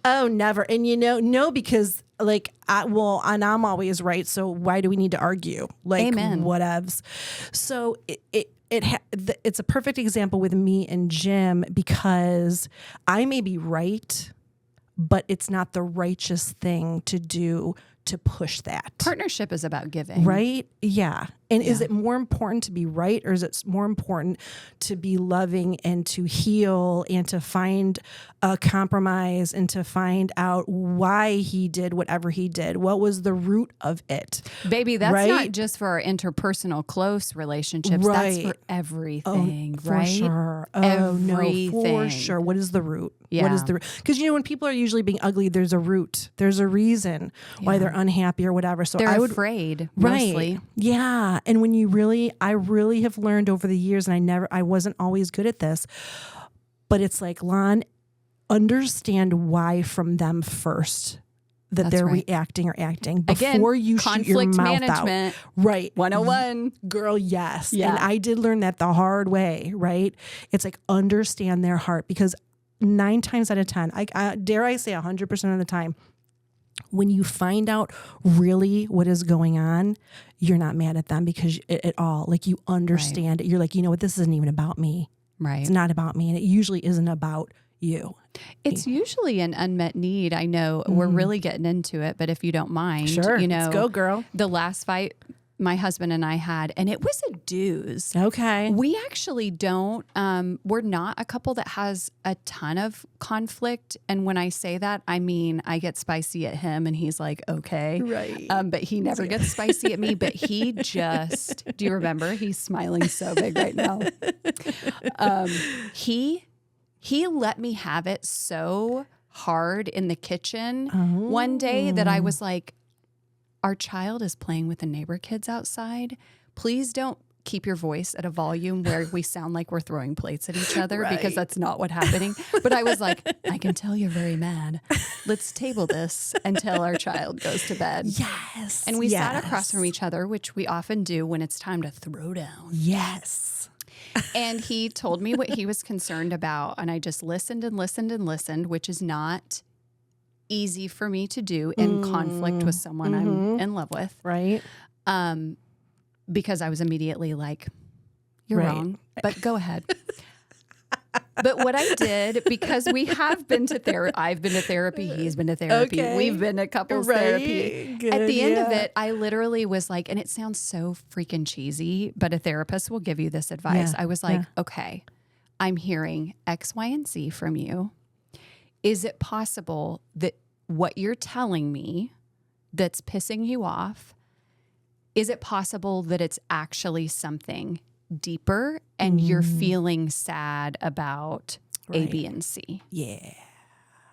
Oh, never. And no, because and I'm always right. So why do we need to argue? Amen. Whatevs. So it's a perfect example with me and Jim because I may be right, but it's not the righteous thing to do to push that. Partnership is about giving. Right? Yeah. And is it more important to be right or is it more important to be loving and to heal and to find a compromise and to find out why he did whatever he did? What was the root of it? Baby, that's not just for our interpersonal close relationships. Right. That's for everything, right? For sure. Everything. No, for sure. What is the root? Yeah. What is the root? Because, when people are usually being ugly, there's a root. There's a reason why they're unhappy or whatever. So they're afraid, mostly. Yeah. And when I really have learned over the years, and I wasn't always good at this, but it's like, Lon, understand why from them first that they're reacting or acting before you shoot your mouth out. Right. 101. Girl, yes. Yeah. And I did learn that the hard way, right? It's like understand their heart because 9 times out of 10, dare I say 100% of the time, when you find out really what is going on, you're not mad at them because at all. Like you understand it. You're like, you know what? This isn't even about me. Right. It's not about me. And it usually isn't about you. It's usually an unmet need. I know we're really getting into it, but if you don't mind, sure, let's go, girl. The last fight my husband and I had, and it was a doozy. Okay. We actually don't, we're not a couple that has a ton of conflict. And when I say that, I mean, I get spicy at him and he's like, okay. Right. But he never gets spicy at me, but he just, do you remember? He's smiling so big right now. He let me have it so hard in the kitchen one day that I was like, our child is playing with the neighbor kids outside. Please don't keep your voice at a volume where we sound like we're throwing plates at each other because that's not what's happening. But I was like, I can tell you're very mad. Let's table this until our child goes to bed. Yes. And we sat across from each other, which we often do when it's time to throw down. Yes. And he told me what he was concerned about. And I just listened and listened and listened, which is not easy for me to do in conflict with someone I'm in love with. Right. Because I was immediately like, you're wrong, but go ahead. But what I did, because we have been to therapy, I've been to therapy, he's been to therapy, we've been to couples therapy. Good, at the end of it, I literally was like, and it sounds so freaking cheesy, but a therapist will give you this advice. I was like, okay, I'm hearing X, Y, and Z from you. Is it possible that what you're telling me that's pissing you off, is it possible that it's actually something deeper and you're feeling sad about A, B, and C? Yeah.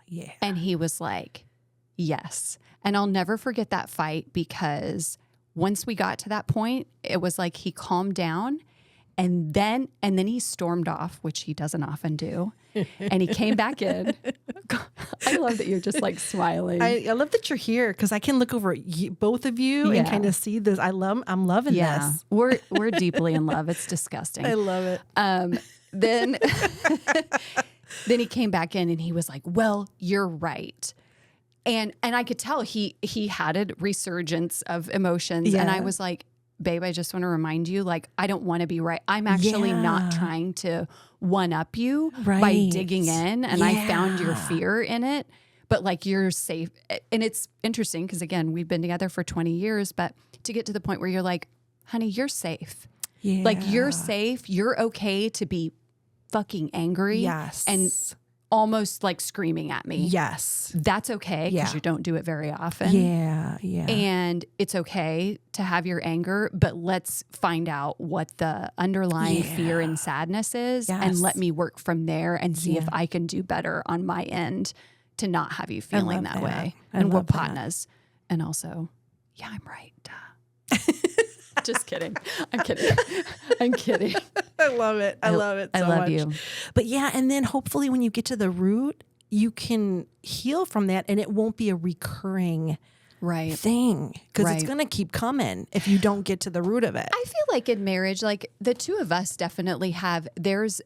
Yeah. And he was like, yes. And I'll never forget that fight because once we got to that point, it was like he calmed down and then he stormed off, which he doesn't often do. And he came back in. I love that you're just like smiling. I love that you're here because I can look over at both of you and kind of see this. I'm loving this. We're deeply in love. It's disgusting. I love it. Then he came back in and he was like, well, you're right. And I could tell he had a resurgence of emotions. And I was like, babe, I just want to remind you, like, I don't want to be right. I'm actually not trying to one up you by digging in. And I found your fear in it, but like you're safe. And it's interesting because again, we've been together for 20 years, but to get to the point where you're like, honey, you're safe. Yeah. Like you're safe. You're okay to be fucking angry. Yes. And almost like screaming at me. Yes. That's okay because you don't do it very often. Yeah. Yeah. And it's okay to have your anger, but let's find out what the underlying fear and sadness is and let me work from there and see if I can do better on my end to not have you feeling that way. And we're partners. And also, I'm right. Duh. Just kidding. I'm kidding. I'm kidding. I love it. I love it so much. I love you. But and then hopefully when you get to the root, you can heal from that and it won't be a recurring thing because it's going to keep coming if you don't get to the root of it. I feel like in marriage, like the two of us definitely have, there's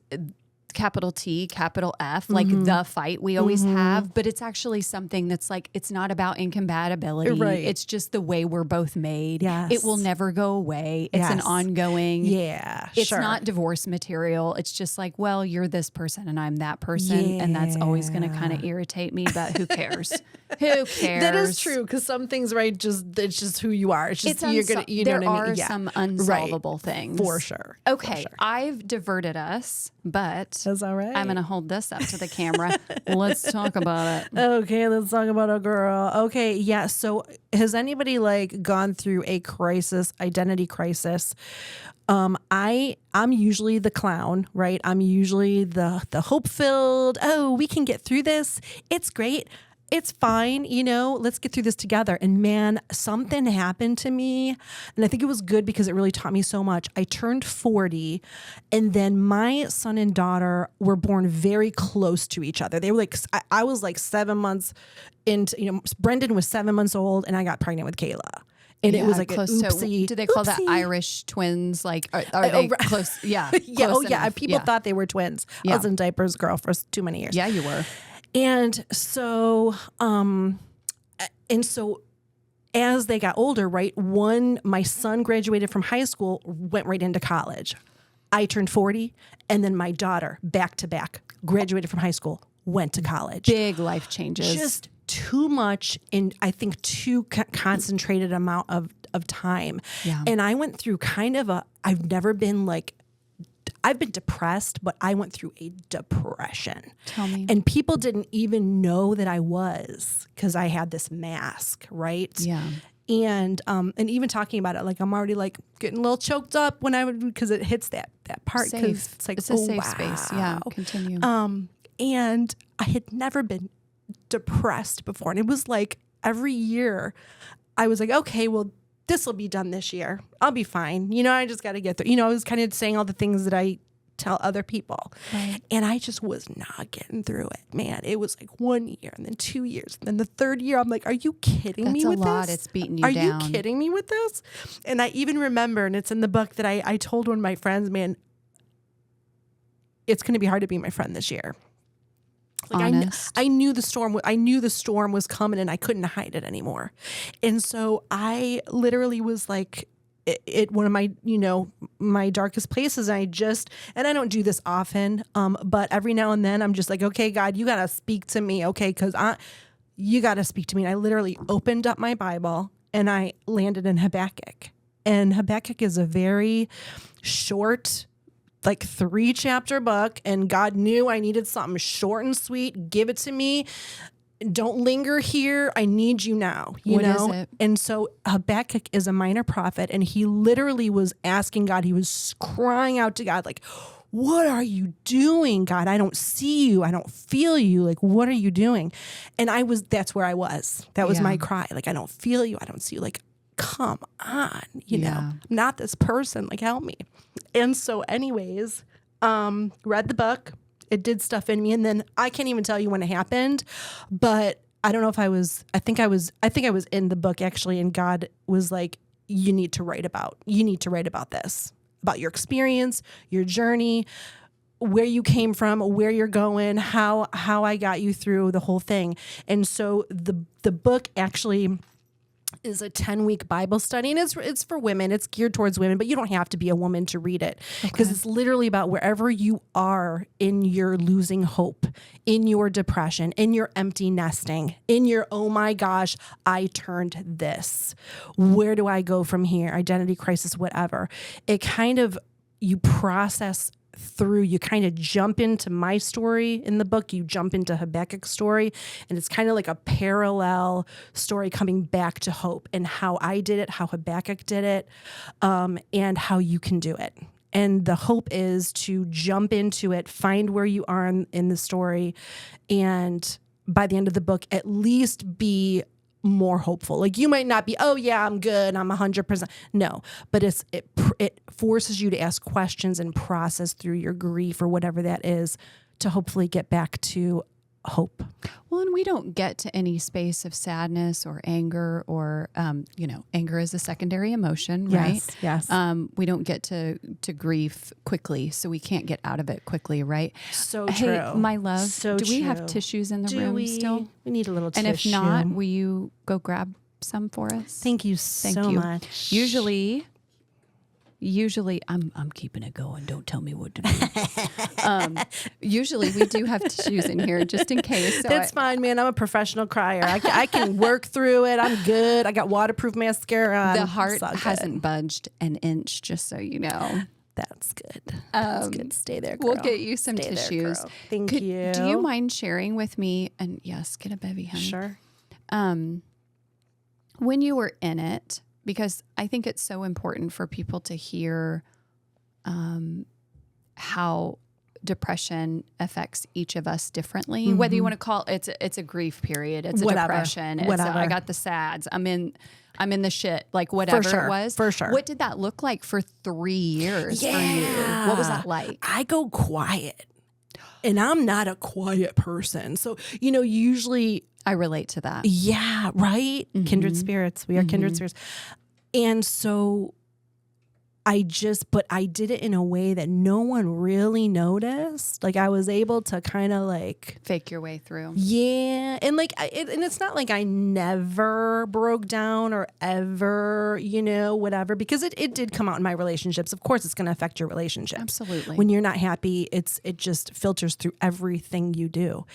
capital T, capital F, like the fight we always have, but it's actually something that's like, it's not about incompatibility. Right. It's just the way we're both made. Yes. It will never go away. It's an ongoing. Yeah. It's not divorce material. It's just like, well, you're this person and I'm that person. And that's always going to kind of irritate me, but who cares? Who cares? That is true. Because some things, it's just who you are. It's just, you're going to, there know what I mean? are some unsolvable things. For sure. Okay. For sure. I've diverted us, but that's all right. I'm going to hold this up to the camera. Let's talk about it. Okay, let's talk about a girl. Okay, yeah. So has anybody like gone through a crisis, identity crisis? I'm usually the clown, right? I'm usually the hope-filled, oh, we can get through this. It's great. It's fine, let's get through this together. And man, something happened to me. And I think it was good because it really taught me so much. I turned 40 and then my son and daughter were born very close to each other. They were like, I was like 7 months into, Brendan was 7 months old and I got pregnant with Kayla. And it was like close an oopsie. Do they call that Irish twins? Like, are they close? Yeah. Close enough. People thought they were twins. I was in diapers, girl, for too many years. Yeah, you were. And so, as they got older, right, my son graduated from high school, went right into college. I turned 40, and then my daughter, back to back, graduated from high school, went to college. Big life changes. Just too much in, I think, too concentrated amount of time. Yeah. And I went through kind of I've never been like, I've been depressed, but I went through a depression. Tell me. And people didn't even know that I was, because I had this mask, right? Yeah. And even talking about it, like I'm already like getting a little choked up when I would, because it hits that part. Safe. It's like, it's a safe space. Yeah. Continue. And I had never been depressed before. And it was like every year I was like, okay, well, this will be done this year. I'll be fine. I just got to get through. I was kind of saying all the things that I tell other people. Right. And I just was not getting through it, man. It was like 1 year and then 2 years. And then the third year, I'm like, are you kidding me with this? That's a lot. It's beating you down. down. Are you kidding me with this? And I even remember, and it's in the book, that I told one of my friends, man, it's going to be hard to be my friend this year. Like I knew the storm. I knew the storm was coming, and I couldn't hide it anymore. And so I literally was like, one of my my darkest places. And I don't do this often, but every now and then I'm just like, okay, God, you gotta speak to me, okay? Because you gotta speak to me. And I literally opened up my Bible and I landed in Habakkuk. And Habakkuk is a very short, like 3-chapter book, and God knew I needed something short and sweet. Give it to me. Don't linger here. I need you now. You know? What is it? And so Habakkuk is a minor prophet, and he literally was asking God. He was crying out to God, like, what are you doing, God? I don't see you. I don't feel you. Like, what are you doing? And that's where I was. That was my cry. Like, I don't feel you. I don't see you. Like, come on, know, I'm not this person. Like, help me. And so anyways, read the book. It did stuff in me. And then I can't even tell you when it happened, but I don't know if I think I was in the book actually. And God was like, you need to write about this, about your experience, your journey, where you came from, where you're going, how I got you through the whole thing. And so the book actually is a 10-week Bible study, and it's for women. It's geared towards women, but you don't have to be a woman to read it, because it's literally about wherever you are in your losing hope, in your depression, in your empty nesting, in your, oh my gosh, I turned this. Where do I go from here? Identity crisis, whatever. It kind of, you process through, you kind of jump into my story in the book, you jump into Habakkuk's story, and it's kind of like a parallel story coming back to hope, and how I did it, how Habakkuk did it, and how you can do it. And the hope is to jump into it, find where you are in the story, and by the end of the book, at least be more hopeful. Like, you might not be, oh yeah, I'm good, I'm 100%. No, but it forces you to ask questions and process through your grief or whatever that is, to hopefully get back to hope. Well, and we don't get to any space of sadness or anger or, anger is a secondary emotion, right? Yes. We don't get to grief quickly, so we can't get out of it quickly, right? So hey, true. My love, so do we true. have tissues in the room still? We need a little and tissue. And if not, will you go grab some for us? Thank you so much. Usually, I'm keeping it going. Don't tell me what to do. Usually, we do have tissues in here just in case. So That's fine, man. I'm a professional crier. I can work through it. I'm good. I got waterproof mascara. The heart hasn't budged an inch, just so you know. That's good. That's good. Stay there, girl. We'll get you some tissues. There, Thank you. Do you mind sharing with me? And yes, get a bevy, honey. Sure. When you were in it, because I think it's so important for people to hear how depression affects each of us differently. Mm-hmm. Whether you want to call it's a grief period, it's a depression, I got the sads, I'm in the shit, like whatever it was. For sure. What did that look like for 3 years for you? What was that like? I go quiet, and I'm not a quiet person. So, usually I relate to that. Yeah, right? Mm-hmm. Kindred spirits. We are kindred spirits. And so I did it in a way that no one really noticed. Like, I was able to kind of like fake your way through. Yeah. And and it's not like I never broke down or ever, whatever, because it did come out in my relationships. Of course, it's going to affect your relationships. Absolutely. When you're not happy, it just filters through everything you do.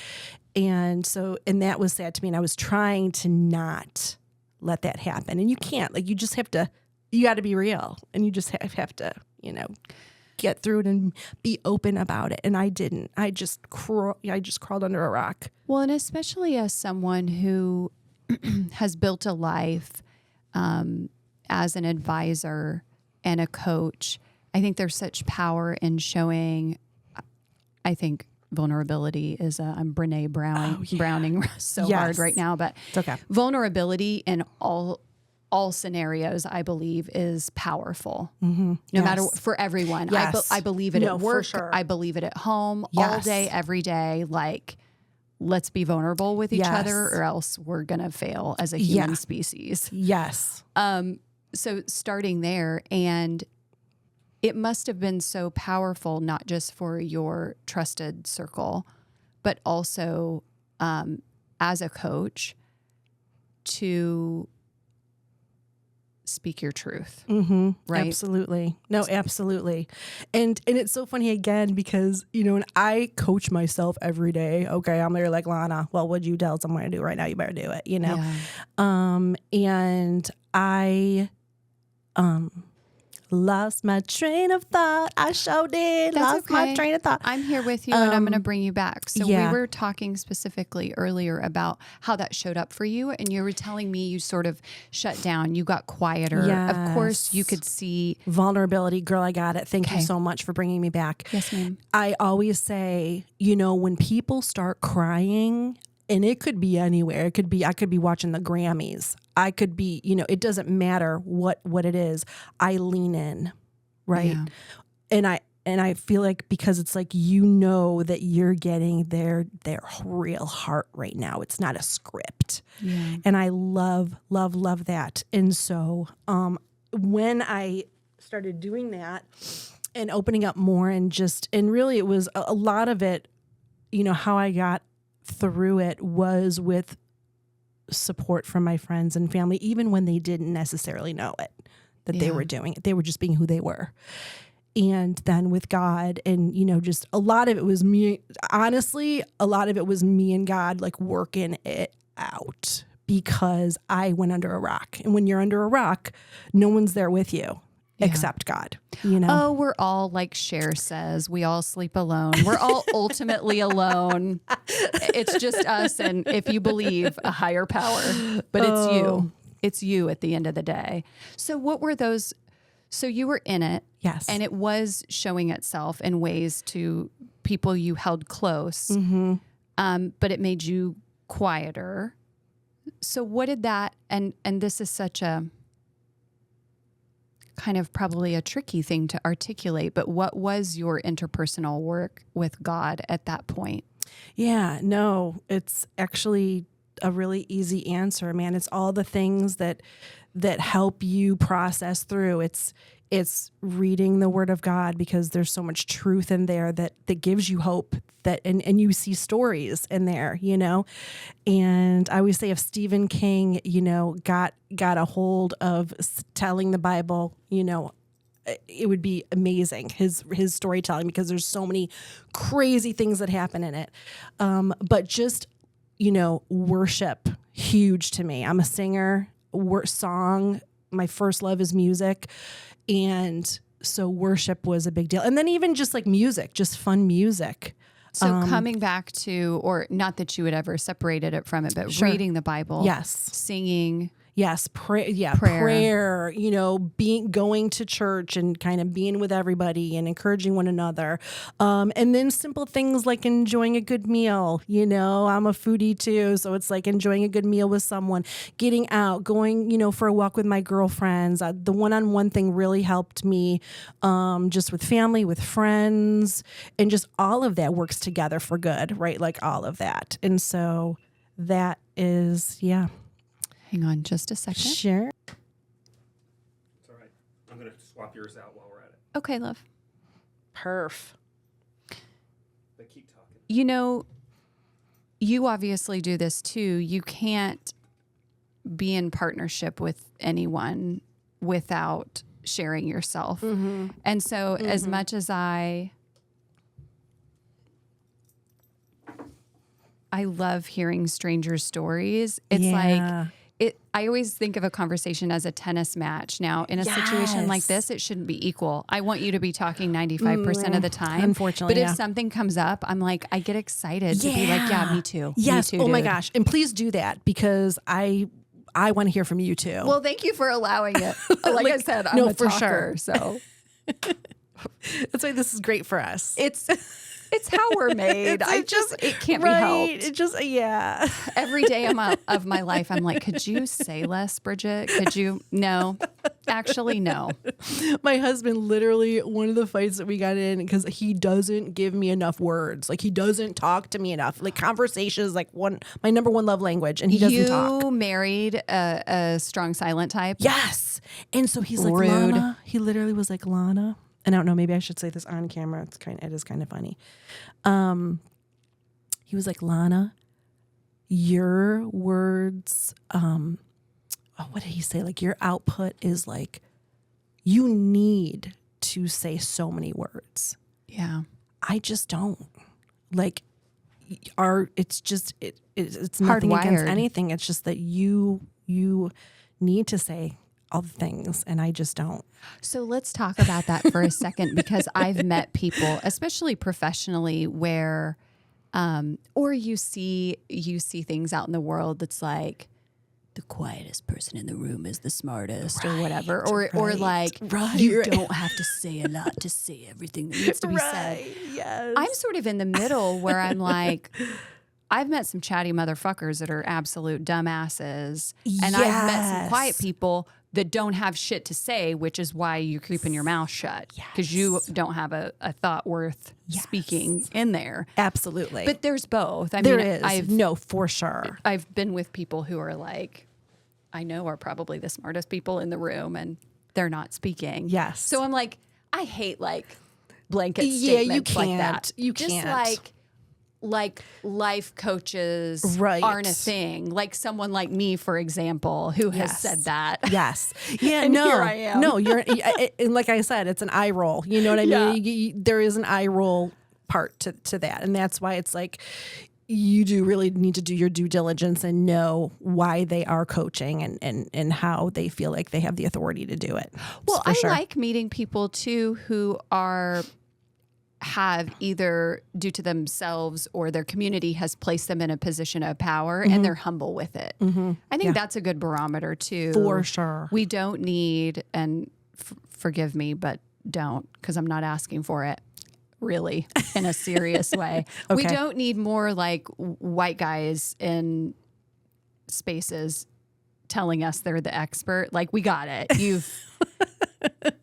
And that was sad to me. And I was trying to not let that happen. And you can't, like, you got to be real, and you just have to, get through it and be open about it. And I didn't. I just crawled under a rock. Well, and especially as someone who has built a life as an advisor and a coach, I think there's such power in showing, I think vulnerability is I'm Brene Browning so hard right now, but it's okay. Vulnerability in all scenarios, I believe, is powerful. No matter, for everyone. Yes. I believe it at work. For sure. I believe it at home, all day, every day. Like, let's be vulnerable with each other, or else we're going to fail as a human species. Yes. So starting there, and it must have been so powerful, not just for your trusted circle, but also as a coach, to speak your truth. Right? Absolutely. No, absolutely. And it's so funny again, because, and I coach myself every day. Okay. I'm there like, Lona, well, what'd you tell someone to do right now? You better do it, Yeah. And I, lost my train of thought. I sure did. That's my train of thought. I'm here with you, and I'm going to bring you back. So we yeah. were talking specifically earlier about how that showed up for you, and you were telling me you sort of shut down. You got quieter. Yes. Of course, you could see vulnerability. Girl, I got it. Thank you so much for bringing me back. Yes, ma'am. I always say, when people start crying, and it could be anywhere. I could be watching the Grammys. I could be, it doesn't matter what it is. I lean in, right? Yeah. And I feel like, because it's like, that you're getting their real heart right now. It's not a script. Yeah. And I love that. And so when I started doing that and opening up more, and really it was a lot of it, how I got through it was with support from my friends and family, even when they didn't necessarily know it, that they were doing it. They were just being who they were. And then with God, and, just a lot of it was me. Honestly, a lot of it was me and God, like, working it out, because I went under a rock. And when you're under a rock, no one's there with you except God, Oh, we're all, like Cher says, we all sleep alone. We're all ultimately alone. It's just us, and if you believe, a higher power. But it's you. It's you at the end of the day. So what were those? So you were in it. Yes. And it was showing itself in ways to people you held close. But it made you quieter. So what did that, and this is such a kind of probably a tricky thing to articulate, but what was your interpersonal work with God at that point? Yeah, no, it's actually a really easy answer, man. It's all the things that help you process through. It's reading the Word of God, because there's so much truth in there that gives you hope, and you see stories in there, And I always say, if Stephen King, got a hold of telling the Bible, it would be amazing, his storytelling, because there's so many crazy things that happen in it. But just, worship, huge to me. I'm a singer. Song, my first love is music. And so worship was a big deal. And then even just like music, just fun music. So coming back to, or not that you would ever separated it from it, but reading the Bible. Yes. Singing. Yes. Prayer, going to church and kind of being with everybody and encouraging one another. And then simple things like enjoying a good meal. I'm a foodie too. So it's like enjoying a good meal with someone, getting out, going, for a walk with my girlfriends. The one-on-one thing really helped me, just with family, with friends, and just all of that works together for good, right? Like all of that. And so that is, Hang on just a second. Sure. It's all right. I'm going to swap yours out while we're at it. Okay, love. Perf. But keep talking. You obviously do this too. You can't be in partnership with anyone without sharing yourself. And so as much as I I love hearing strangers' stories. It's Yeah. like I always think of a conversation as a tennis match. Now, in a situation like this, it shouldn't be equal. I want you to be talking 95% of the time. Unfortunately, but if something comes up, I'm like, I get excited to be like, yeah, me too. Yes. Me too, Oh my dude. gosh. And please do that because I want to hear from you too. Well, thank you for allowing it. Like I said, I'm a for talker, sure. so That's why this is great for us. it's how we're made. It can't be helped. It just, yeah. Every day of my life, I'm like, could you say less, Bridget? Could you? No, actually, no. My husband literally, one of the fights that we got in, because he doesn't give me enough words. Like he doesn't talk to me enough. Like conversation is like my number one love language, and he doesn't talk. You married a strong silent type? Yes. And so he's like, Rude. Lana. He literally was like, Lana. And I don't know, maybe I should say this on camera. It is kind of funny. He was like, Lana, your words, what did he say? Like your output is like, you need to say so many words. Yeah. I just don't. Like it's nothing against Hardwired. anything. It's just that you need to say all the things, and I just don't. So let's talk about that for a second, because I've met people, especially professionally, where, or you see things out in the world that's like, the quietest person in the room is the smartest, or whatever, or like you don't have to say a lot to say everything that needs to be said. Yes. I'm sort of in the middle where I'm like, I've met some chatty motherfuckers that are absolute dumbasses, and I've met some quiet people that don't have shit to say, which is why you're keeping your mouth shut, because you don't have a thought worth speaking in there. Absolutely. But there's both. I There mean, is. For sure. I've been with people who are like, I know are probably the smartest people in the room, and they're not speaking. Yes. So I'm like, I hate like blanket Yeah, you statements like can't. that. You Just can't. like life coaches Right. aren't a thing. Like someone like me, for example, who has said that. Yes. Yeah. And no. here I am. No. And like I said, it's an eye roll. You know what I mean? There is an eye roll part to that, and that's why it's like you do really need to do your due diligence and know why they are coaching and how they feel like they have the authority to do it. Well, For sure. like meeting people too who have either due to themselves or their community has placed them in a position of power, and they're humble with it. I think that's a good barometer too. For sure. We don't need, and forgive me, but don't, because I'm not asking for it really in a serious way. We Okay. don't need more like white guys in spaces telling us they're the expert. Like, we got it.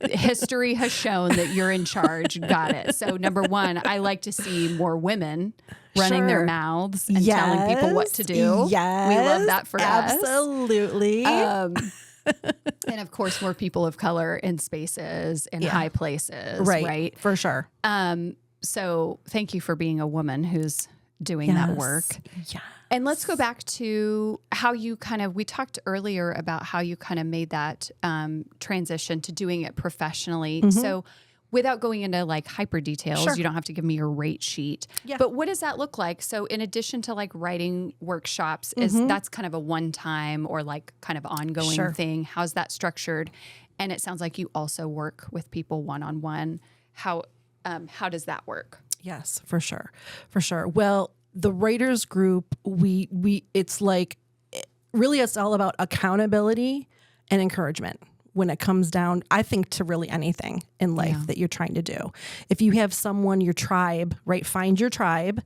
History has shown that you're in charge. Got it. So number one, I like to see more women running their Sure. mouths and telling people what to do. Yes. We love that for us. Absolutely. And of course, more people of color in spaces, in high places. Right. For sure. So thank you for being a woman who's doing that work. Yeah. And let's go back to how you we talked earlier about how you kind of made that transition to doing it professionally. So without going into like hyper details, you don't have to give me your rate sheet. Yeah. But what does that look like? So in addition to like writing workshops, that's kind of a one-time or like kind of ongoing thing. How's that structured? And it sounds like you also work with people one-on-one. How does that work? Yes, for sure. For sure. Well, the writers group, it's like, really it's all about accountability and encouragement when it comes down, I think, to really anything in life that you're trying to do. If you have someone, your tribe, right? Find your tribe,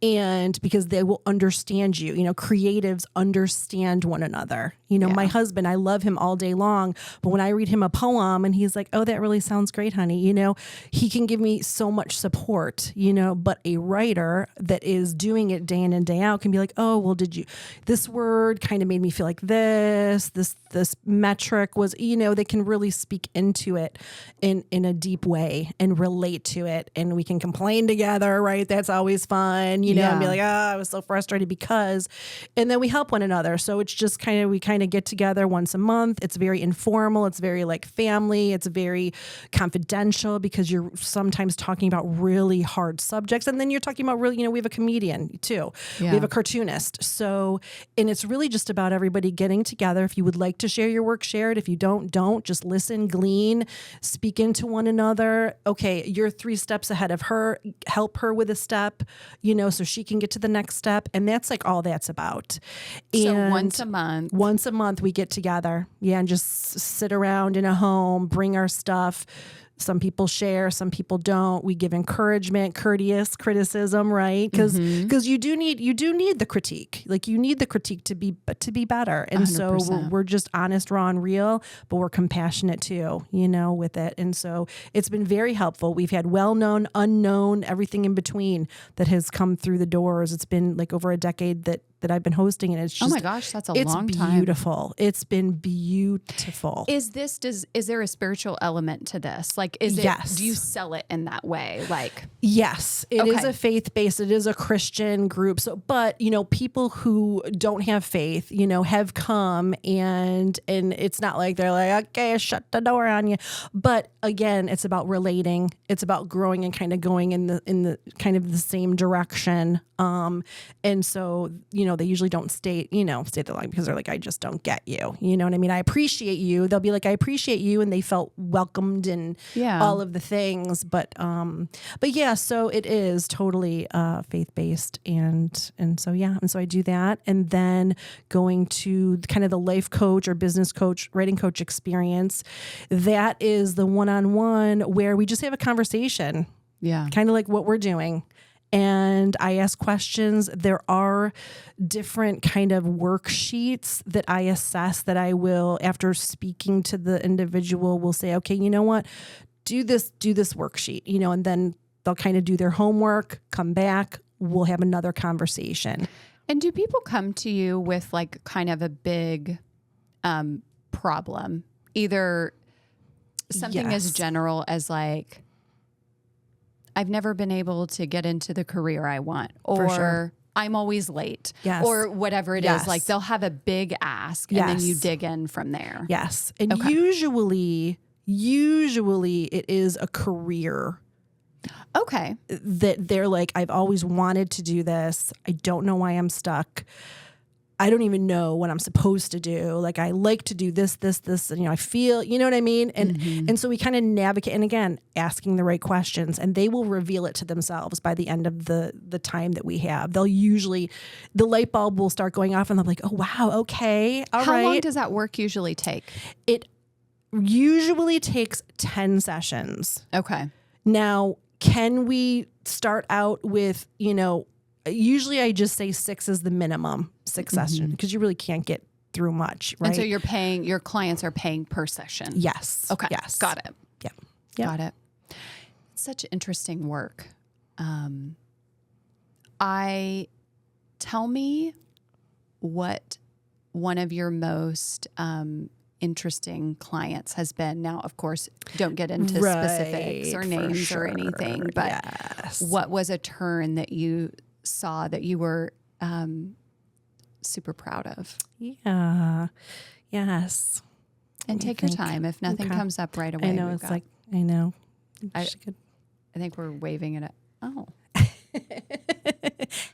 and because they will understand you. You know, creatives understand one another. You know, my husband, I love him all day long, but when I read him a poem and he's like, oh, that really sounds great, honey, you know, he can give me so much support, you know, but a writer that is doing it day in and day out can be like, oh, well, this word kind of made me feel like this metric was, you know, they can really speak into it in a deep way and relate to it. And we can complain together, right? That's always fun, and be like, I was so frustrated because, and then we help one another. So it's just we kind of get together once a month. It's very informal. It's very like family. It's very confidential because you're sometimes talking about really hard subjects. And then you're talking about really, we have a comedian too. Yeah. We have a cartoonist. So, and it's really just about everybody getting together. If you would like to share your work, share it. If you don't just listen, glean, speak into one another. Okay, you're 3 steps ahead of her, help her with a step, so she can get to the next step. And that's like all that's about. So and once a month we get together. Yeah. And just sit around in a home, bring our stuff. Some people share, some people don't. We give encouragement, courteous criticism, right? Because you do need the critique. Like you need the critique to be better. And 100%. So we're just honest, raw, and real, but we're compassionate too, with it. And so it's been very helpful. We've had well-known, unknown, everything in between that has come through the doors. It's been like over a decade that I've been hosting, and it's just, oh my gosh, that's a long time. It's beautiful. It's been beautiful. Is there a spiritual element to this? Like, yes. Do you sell it in that way? Like, yes, it is a faith-based, it is a Christian group. So, but, people who don't have faith, have come and it's not like they're like, okay, shut the door on you. But again, it's about relating. It's about growing and kind of going in the kind of the same direction. And so, they usually don't stay the line because they're like, I just don't get you. You know what I mean? I appreciate you. They'll be like, I appreciate you. And they felt welcomed and all of the things. But yeah, so it is totally, faith-based. And so, yeah. And so I do that. And then going to kind of the life coach or business coach, writing coach experience, that is the one-on-one where we just have a conversation. Yeah. Kind of like what we're doing. And I ask questions. There are different kind of worksheets that I assess that I will, after speaking to the individual, will say, okay, you know what, do this worksheet, and then they'll kind of do their homework, come back, we'll have another conversation. And do people come to you with like kind of a big problem, either something as general as like, I've never been able to get into the career I want, or I'm always late, or whatever it is. Like they'll have a big ask, and then you dig in from there. Yes, and usually it is a career. Okay, that they're like, I've always wanted to do this. I don't know why I'm stuck. I don't even know what I'm supposed to do. Like I like to do this, and I feel, you know what I mean? And so we kind of navigate, and again, asking the right questions, and they will reveal it to themselves by the end of the time that we have. They'll usually, the light bulb will start going off and they'll be like, oh wow, okay, all right. How long does that work usually take? It usually takes 10 sessions. Okay. Now, can we start out with, usually I just say 6 is the minimum, 6 sessions, because you really can't get through much, right? And so your clients are paying per session. Yes. Okay. Yes. Got it. Yep. Got it. Such interesting work. Tell me what one of your most interesting clients has been. Now, of course, don't get into specifics or names or anything, but what was a turn that you saw that you were super proud of? Yeah. Yes. And take your time. If nothing comes up right away. I know. It's like, I know. I think we're waving it at, oh.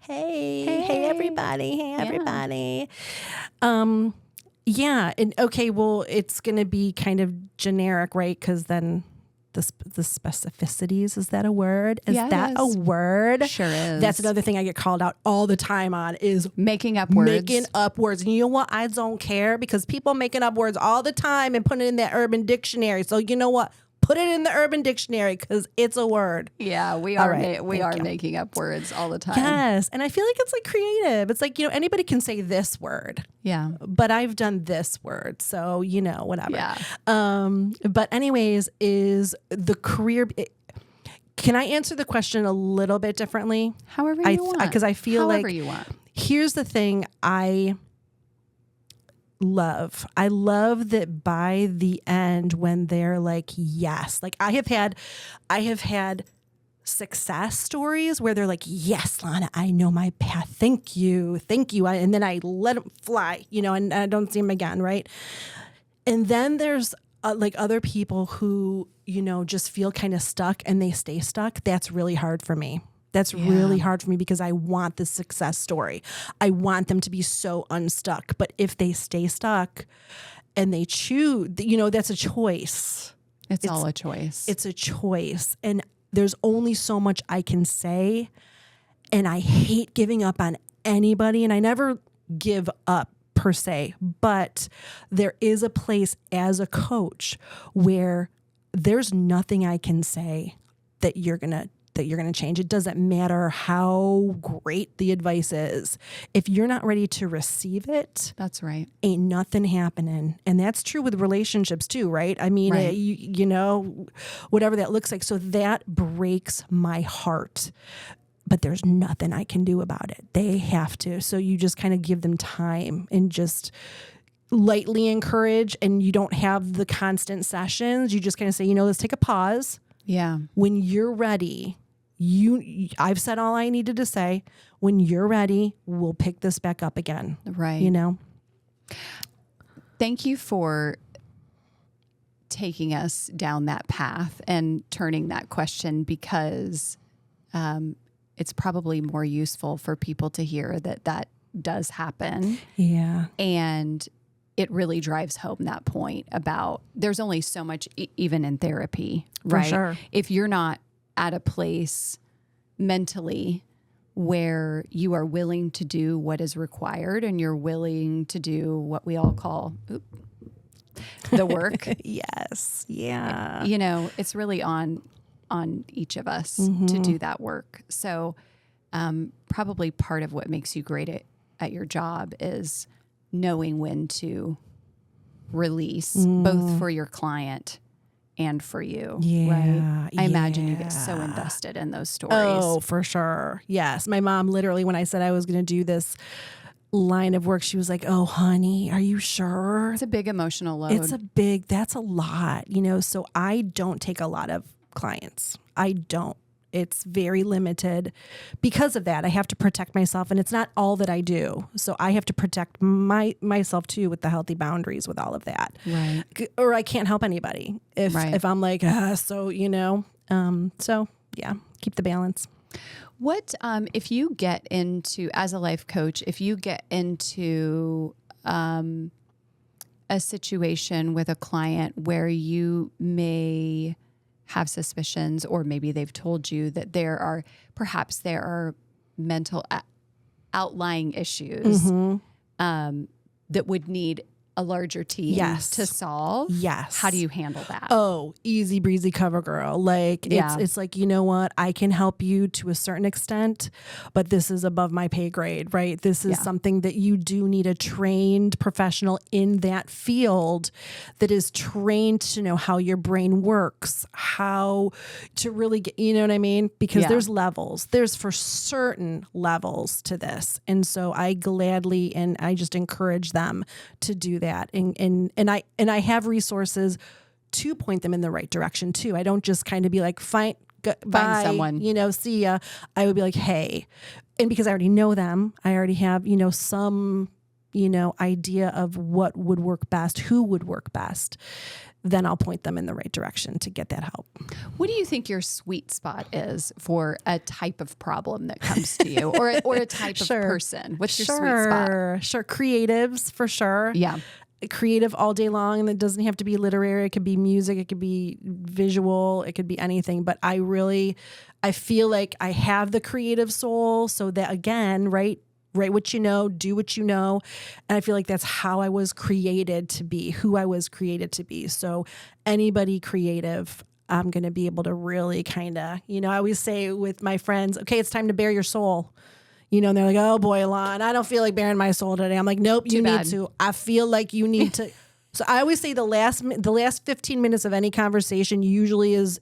Hey, everybody. Hey, everybody. Yeah. And okay, well, it's going to be kind of generic, right? Because then the specificities, is that a word? Is that a word? Sure is. That's another thing I get called out all the time on is making up words. And you know what? I don't care because people making up words all the time and putting it in that Urban Dictionary. So you know what? Put it in the Urban Dictionary because it's a word. Yeah, we are making up words all the time. Yes, and I feel like it's like creative. It's like, anybody can say this word. Yeah. But I've done this word, so whatever. Yeah. But anyways, is the career... Can I answer the question a little bit differently? However you want. Because I feel However you want. Here's the thing. love. I love that by the end when they're like, yes, like I have had success stories where they're like, yes, Lana, I know my path. Thank you. And then I let them fly, and I don't see them again. Right. And then there's like other people who, just feel kind of stuck and they stay stuck. That's really hard for me. That's really hard for me because I want the success story. I want them to be so unstuck. But if they stay stuck and they choose, that's a choice. It's all a choice. It's a choice. And there's only so much I can say. And I hate giving up on anybody. And I never give up per se. But there is a place as a coach where there's nothing I can say that you're going to change. It doesn't matter how great the advice is. If you're not ready to receive it, that's right. Ain't nothing happening. And that's true with relationships too, right? I mean, right. Whatever that looks like. So that breaks my heart. But there's nothing I can do about it. They have to. So you just kind of give them time and just lightly encourage, and you don't have the constant sessions. You just kind of say, let's take a pause. Yeah. When you're ready, I've said all I needed to say. When you're ready, we'll pick this back up again. Right. Thank you for taking us down that path and turning that question, because it's probably more useful for people to hear that does happen. Yeah. And it really drives home that point about there's only so much, even in therapy, right? For sure. If you're not at a place mentally where you are willing to do what is required and you're willing to do what we all call the work. Yes. Yeah. It's really on each of us to do that work. So probably part of what makes you great at your job is knowing when to release, both for your client and for you. Yeah. Right? I imagine you get so invested in those stories. Oh, for sure. Yes. My mom literally, when I said I was going to do this line of work, she was like, oh, honey, are you sure? It's a big emotional load. That's a lot, so I don't take a lot of clients. I don't. It's very limited because of that. I have to protect myself, and it's not all that I do. So I have to protect myself too with the healthy boundaries with all of that. Right. Or I can't help anybody if I'm like, so yeah, keep the balance. What, if you get into, as a life coach, if you get into a situation with a client where you may have suspicions, or maybe they've told you that there are mental outlying issues that would need a larger team to solve. Yes. How do you handle that? Oh, easy breezy cover girl. Like it's like, you know what? I can help you to a certain extent, but this is above my pay grade, right? This is something that you do need a trained professional in that field that is trained to know how your brain works, how to really get, you know what I mean? Because there's levels. There's for certain levels to this. And so I gladly, and I just encourage them to do that. And I have resources to point them in the right direction too. I don't just kind of be like, find someone, see ya. I would be like, hey, and because I already know them, I already have, some, idea of what would work best, who would work best. Then I'll point them in the right direction to get that help. What do you think your sweet spot is for a type of problem that comes to you, or a type of person? What's your sweet spot? Sure. Creatives, for sure. Yeah. Creative all day long, and it doesn't have to be literary. It could be music. It could be visual. It could be anything. But I feel like I have the creative soul, so that, again, write what you know, do what you know. And I feel like that's how I was created to be, who I was created to be. So anybody creative, I'm going to be able to really kind of, I always say with my friends, okay, it's time to bare your soul. And they're like, oh boy, Lon, I don't feel like bearing my soul today. I'm like, nope, you need to. I feel like you need to. So I always say the last 15 minutes of any conversation usually is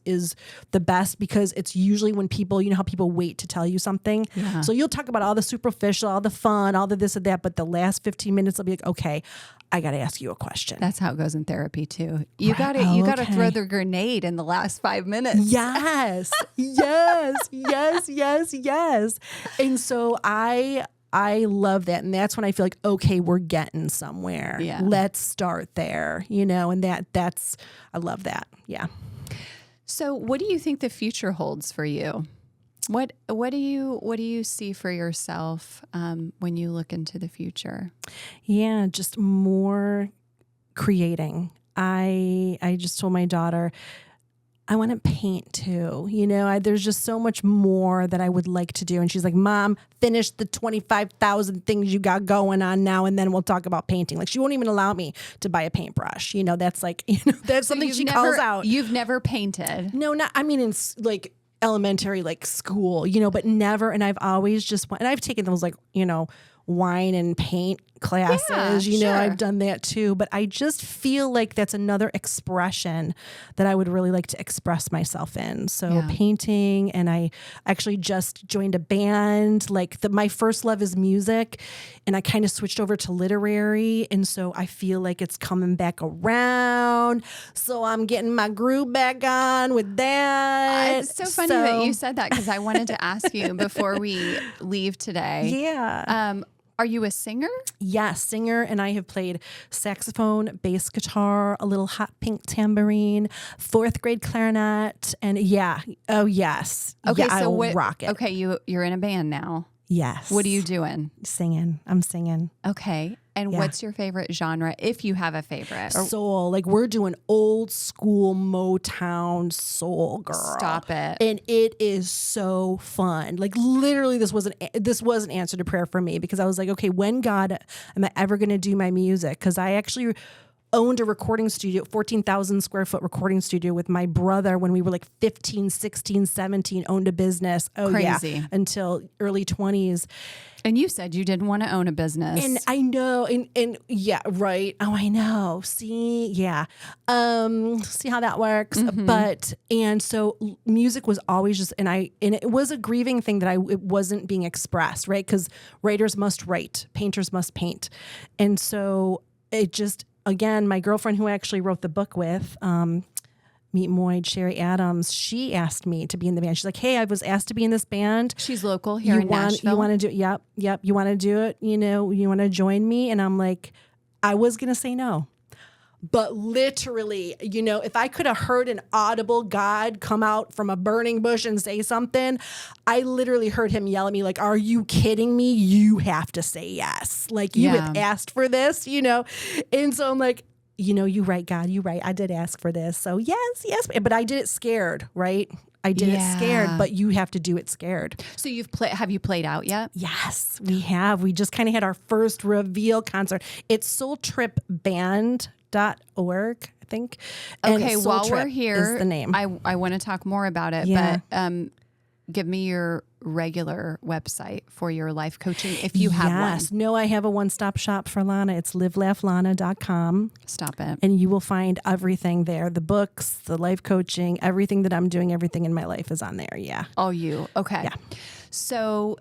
the best, because it's usually when people, how people wait to tell you something. Yeah. So you'll talk about all the superficial, all the fun, all the this and that, but the last 15 minutes will be like, okay, I got to ask you a question. That's how it goes in therapy too. You Right. got to Okay. throw the grenade in the last 5 minutes. Yes. Yes. And so I love that. And that's when I feel like, okay, we're getting somewhere. Yeah. Let's start there, and that's, I love that. Yeah. So what do you think the future holds for you? What do you see for yourself when you look into the future? Yeah, just more creating. I just told my daughter, I want to paint too. There's just so much more that I would like to do. And she's like, Mom, finish the 25,000 things you got going on now, and then we'll talk about painting. Like, she won't even allow me to buy a paintbrush. That's like, that's something she calls out. You've never painted? No, in like elementary, like school, but never. And I've always just, and I've taken those like, wine and paint classes, Yeah, sure. I've done that too, but I just feel like that's another expression that I would really like to express myself in. So Yeah. painting, and I actually just joined a band. Like my first love is music, and I kind of switched over to literary. And so I feel like it's coming back around. So I'm getting my groove back on with that. It's so funny that you said that, because I wanted to ask you before we leave today. Yeah. Are you a singer? Yes, singer, and I have played saxophone, bass guitar, a little hot pink tambourine, 4th grade clarinet, and yes. Okay, yeah, so I'll rock it. Okay, you're in a band now. Yes. What are you doing? Singing. I'm singing. Okay, and Yeah. what's your favorite genre, if you have a favorite? Or Soul. Like, we're doing old school Motown soul, girl. Stop it. And it is so fun. Like, literally, this was an answer to prayer for me, because I was like, okay, when, God, am I ever going to do my music? Because I actually owned a recording studio, 14,000 square foot recording studio with my brother when we were like 15, 16, 17, owned a business. Oh, Crazy. yeah. Until early 20s. And you said you didn't want to own a business. And I know, and yeah, right. Oh, I know. See, yeah. See how that works. But, and so music was always just, and it was a grieving thing that it wasn't being expressed, right? Because writers must write, painters must paint. And so it just, again, my girlfriend who I actually wrote the book with, Meet Moyd, Sherry Adams, she asked me to be in the band. She's like, hey, I was asked to be in this band. She's local here in Nashville. You want to do it? Yep. You want to do it? You want to join me? And I'm like, I was going to say no. But literally, if I could have heard an audible God come out from a burning bush and say something, I literally heard him yell at me like, are you kidding me? You have to say yes. Like, you have asked for this, And so I'm like, you right, God, you right. I did ask for this. So yes. But I did it scared, right? I did it scared, but you have to do it scared. So have you played out yet? Yes, we have. We just kind of had our first reveal concert. It's soultripband.org, I think. And Okay, Soul while Trip we're here, is the name. I want to talk more about it, Yeah. but give me your regular website for your life coaching, if you have one. No, I have a one-stop shop for Lona. It's livelaughLona.com. Stop it. And you will find everything there. The books, the life coaching, everything that I'm doing, everything in my life is on there. Yeah. Oh, you. Okay. Yeah. So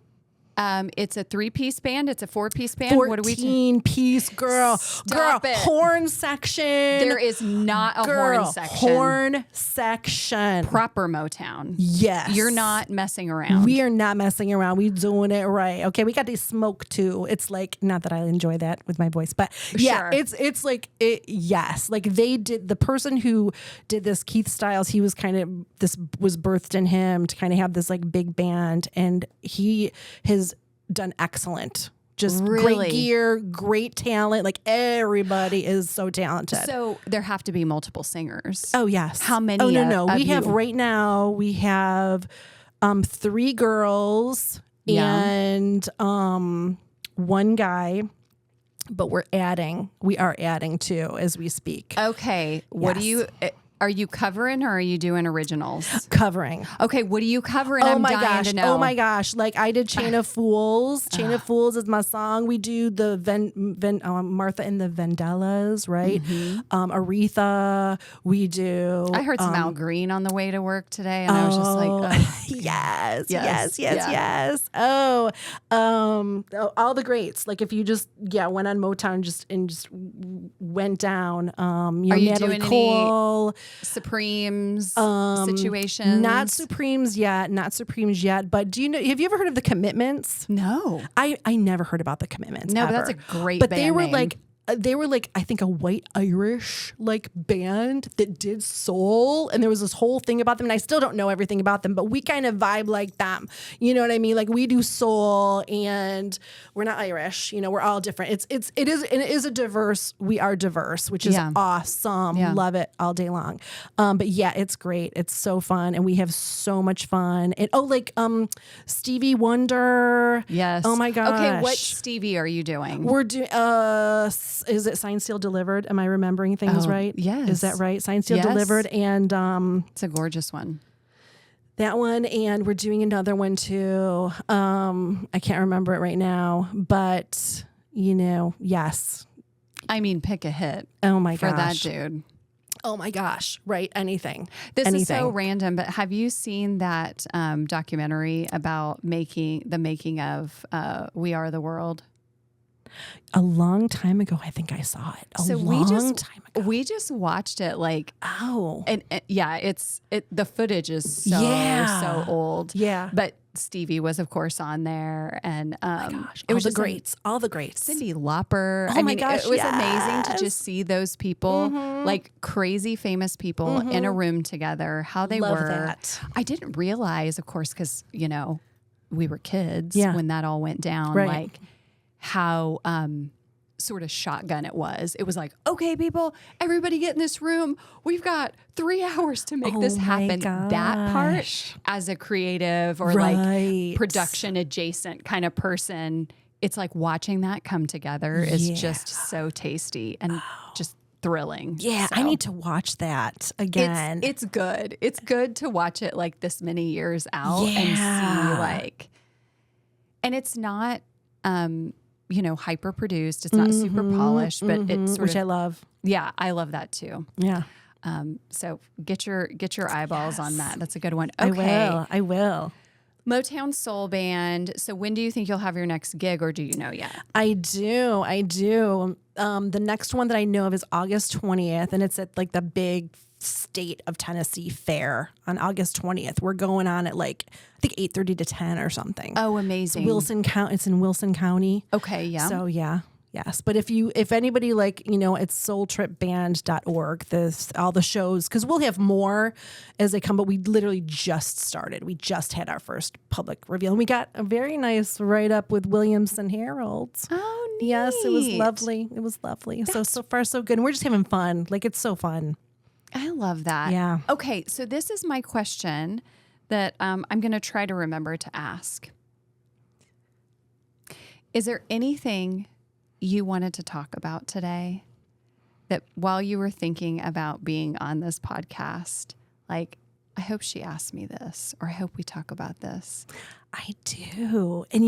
it's a 3-piece band. It's a 4-piece band. What are we 14-piece, girl. Stop it. Horn section. There is not a horn section. Horn section. Proper Motown. Yes. You're not messing around. We are not messing around. We doing it right. Okay, we got to smoke too. It's like, not that I enjoy that with my voice, but yeah, Sure. it's like, yes. Like, they did, the person who did this, Keith Stiles, he was kind of, this was birthed in him to kind of have this like big band, and he has done excellent. Just Really? great gear, great talent. Like, everybody is so talented. So there have to be multiple singers. Oh, yes. How many? Oh, no. of We have you? right now, we have 3 girls and 1 guy, but we are adding too as we speak. Okay. What do Yes. you? Are you covering or are you doing originals? Covering. Okay, what are you covering? Oh I'm my dying gosh. to know. Oh my gosh. Like I did Chain of Fools. Chain of Fools is my song. We do the Martha and the Vandellas, right? Aretha. We do. I heard some Al Green on the way to work today, and I was just like, yes. Oh, all the greats. Like if you just went on Motown and just went down. Are you Natalie doing Cole, any Supremes situations? Not Supremes yet. But do you know? Have you ever heard of the Commitments? No. I never heard about the Commitments. No, ever. but that's a great. But band they were name. like I think a white Irish like band that did soul, and there was this whole thing about them, and I still don't know everything about them, but we kind of vibe like them. You know what I mean? Like we do soul, and we're not Irish. We're all different. It is a diverse. We are diverse, which is awesome. Yeah. Love it all day long. But yeah, it's great. It's so fun, and we have so much fun. And Stevie Wonder. Yes. Oh my gosh. Okay, what Stevie are you doing? We're doing is it Signed, Sealed, Delivered? Am I remembering things right? Yes. Is that right? Signed, Sealed, Yes. Delivered, and It's a gorgeous one. that one, and we're doing another one too. I can't remember it right now, but yes. I mean, pick a hit. Oh my for gosh. that dude. Oh my gosh. Right. Anything. This Anything. is so random, but have you seen that documentary about the making of We Are the World? A long time ago, I think I saw it. Time ago. We just watched it and the footage is so old. Yeah. But Stevie was of course on there, and it was all the greats. Cyndi Lauper. Oh my gosh, it was amazing to just see those people, like crazy famous people in a room together, how they Love were. that. I didn't realize, of course, because we were kids when that all went down, Right. like how sort of shotgun it was. It was like, okay, people, everybody get in this room. We've got 3 hours to make this happen. That part, as a creative or like production adjacent kind of person, it's like watching that come together is just so tasty and just thrilling. Yeah, So I need to watch that again. It's good. It's good to watch it like this many years out and see and it's not hyper produced. It's not super polished, but it's which I love. Yeah, I love that too. Yeah. So get your eyeballs on that. That's a good one. Okay. I will. Motown Soul Band. So when do you think you'll have your next gig, or do you know yet? I do. The next one that I know of is August 20th, and it's at like the big State of Tennessee fair on August 20th. We're going on at like I think 8:30 to 10 or something. Oh, amazing. It's in Wilson County. Okay, yeah. So yes. But if anybody it's soultripband.org, all the shows, because we'll have more as they come, but we literally just started. We just had our first public reveal, and we got a very nice write-up with Williamson Herald. Oh, neat. Yes, it was lovely. So far so good. And we're just having fun. Like it's so fun. I love that. Yeah. Okay, so this is my question that I'm going to try to remember to ask. Is there anything you wanted to talk about today that while you were thinking about being on this podcast, like, I hope she asked me this, or I hope we talk about this? I do. And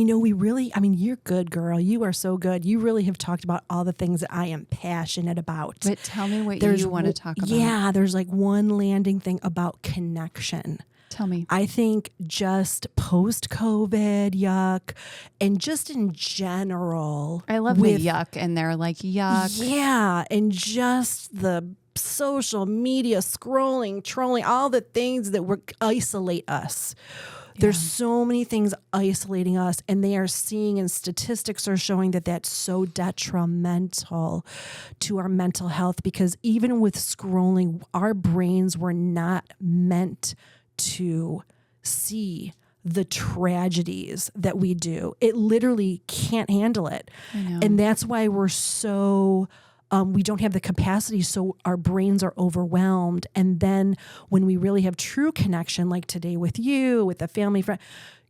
you're good, girl. You are so good. You really have talked about all the things that I am passionate about. But tell me what you want to talk about. Yeah, there's like one landing thing about connection. Tell me. I think just post-COVID, yuck, and just in general. I love the yuck, and they're like, yuck. Yeah, and just the social media, scrolling, trolling, all the things that isolate us. There's so many things isolating us, and they are seeing, and statistics are showing that that's so detrimental to our mental health, because even with scrolling, our brains were not meant to see the tragedies that we do. It literally can't handle it. I know. And that's why we're so... we don't have the capacity, so our brains are overwhelmed. And then when we really have true connection, like today with you, with a family friend,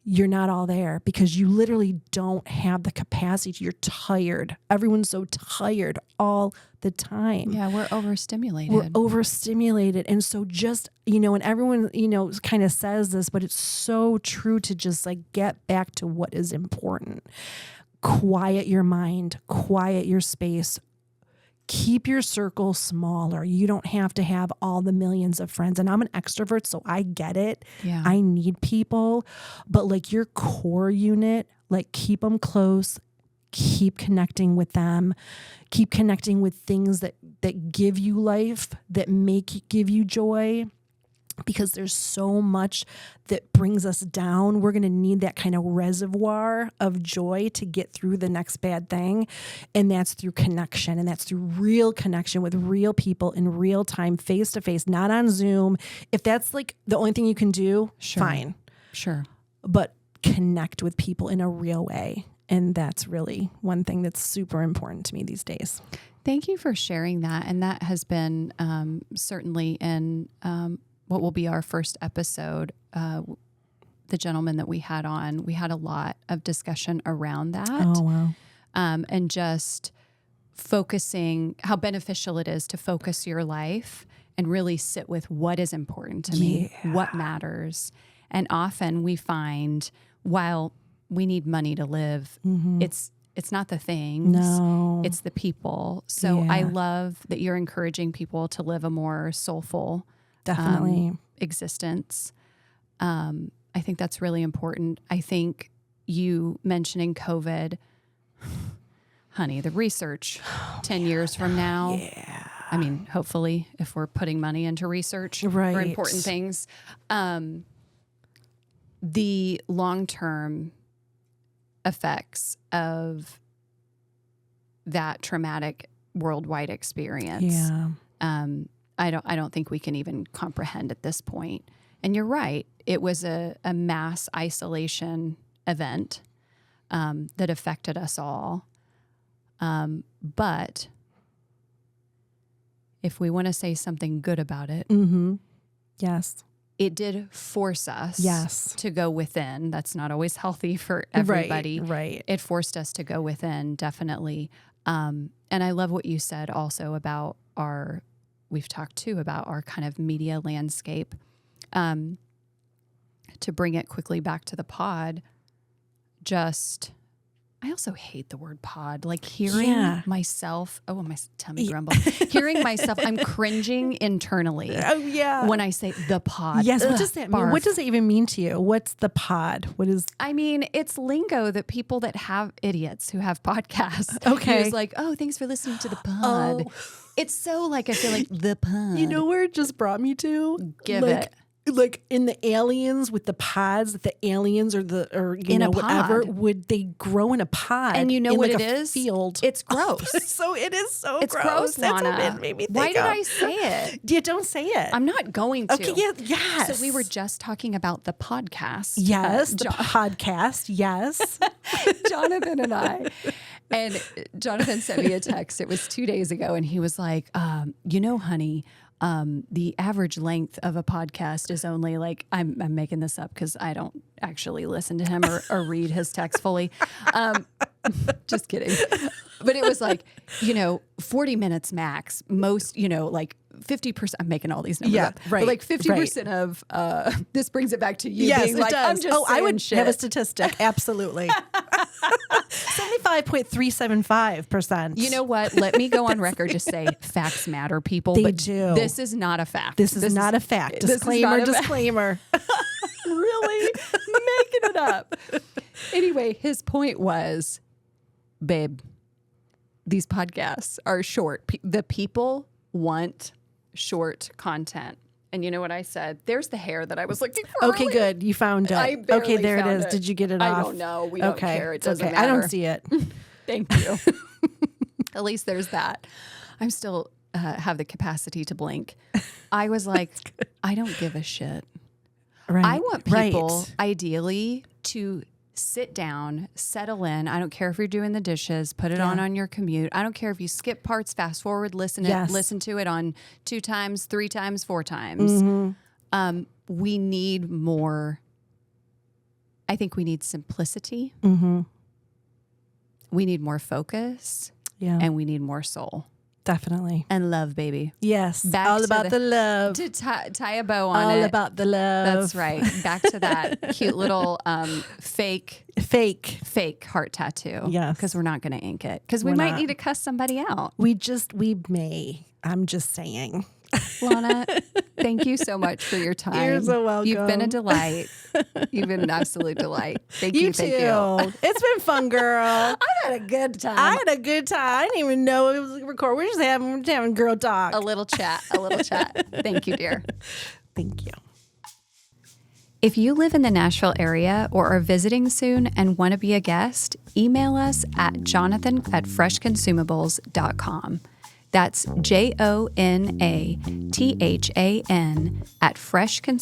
you're not all there because you literally don't have the capacity. You're tired. Everyone's so tired all the time. Yeah, we're overstimulated. We're overstimulated. And so just, and everyone, kind of says this, but it's so true to just like get back to what is important. Quiet your mind, quiet your space. Keep your circle smaller. You don't have to have all the millions of friends. And I'm an extrovert, so I get it. Yeah. I need people. But like your core unit, like keep them close. Keep connecting with them. Keep connecting with things that give you life, that give you joy. Because there's so much that brings us down. We're going to need that kind of reservoir of joy to get through the next bad thing. And that's through connection. And that's through real connection with real people in real time, face to face, not on Zoom. If that's like the only thing you can do, fine. Sure. But connect with people in a real way. And that's really one thing that's super important to me these days. Thank you for sharing that. And that has been certainly in what will be our first episode, the gentleman that we had on, we had a lot of discussion around that. Oh, wow. And just focusing how beneficial it is to focus your life and really sit with what is important to me, what matters. And often we find while we need money to live, it's not the things, it's the people. So I love that you're encouraging people to live a more soulful definitely existence. I think that's really important. I think you mentioning COVID, honey, the research 10 years from now. Yeah. I mean, hopefully if we're putting money into research for important things, the long-term effects of that traumatic worldwide experience. Yeah. I don't think we can even comprehend at this point. And you're right. It was a mass isolation event that affected us all. But if we want to say something good about it, yes, it did force us to go within. That's not always healthy for everybody. Right. It forced us to go within, definitely. And I love what you said also about we've talked too about our kind of media landscape. To bring it quickly back to the pod, I also hate the word pod. Like hearing myself, my tummy grumble. Hearing myself, I'm cringing internally. Oh yeah. When I say the pod. Yes. What does that mean? What does it even mean to you? What's the pod? What is? I mean, it's lingo that people that have idiots who have podcasts. Okay. Use like, oh, thanks for listening to the pod. Oh. It's so like, I feel like the pod. You know where it just brought me to? Give it. Like in the aliens with the pods, that the aliens or whatever, would they grow in a pod? And you know what it is? Field. It's gross. So it is so it's gross. That's Lona. What it made me think Why did I say it? Yeah, don't say it. I'm not going to. Okay, yes. So we were just talking about the podcast. Yes, the podcast. Yes. Jonathan and I. And Jonathan sent me a text. It was 2 days ago. And he was like, honey, the average length of a podcast is only like, I'm making this up because I don't actually listen to him or read his text fully. Just kidding. But it was like, 40 minutes max. Most, like 50%. I'm making all these numbers up. Right. But like 50% of, this brings it back to you yes, being it like, does. I'm just I would shit. have a statistic. Absolutely. 75.375%. You know what? Let me go on record to say facts matter, people. They but do. This is not a fact. This is not a fact. Disclaimer. Really making it up. Anyway, his point was, babe, these podcasts are short. The people want short content. And you know what I said? There's the hair that I was looking for. Okay, earlier. good. You found it. Okay, there it is. Did you get it off? I don't know. We don't care. It doesn't matter. I don't see it. Thank you. At least there's that. I'm still have the capacity to blink. I was like, I don't give a shit. Right. I want people ideally to sit down, settle in. I don't care if you're doing the dishes, put it on your commute. I don't care if you skip parts, fast forward, listen to it on 2 times, 3 times, 4 times. We need more I think we need simplicity. Mm-hmm. We need more focus. Yeah. And we need more soul. Definitely. And love, baby. Yes. Back all to about the love. To tie a bow on All it. about the love. That's right. Back to that cute little fake heart tattoo. Yes. Because we're not going to ink it. Because we We're might not. need to cuss somebody out. We may. I'm just saying. Lona, thank you so much for your time. You're so welcome. You've been a delight. You've been an absolute delight. Thank you. Too. Thank you. It's been fun, girl. I had a good time. I had a good time. I didn't even know it was recorded. We're just having girl talk. A little chat. Thank you, dear. Thank you. If you live in the Nashville area or are visiting soon and want to be a guest, email us at jonathan@freshconsumables.com. That's JONATHAN at freshconsumables.com.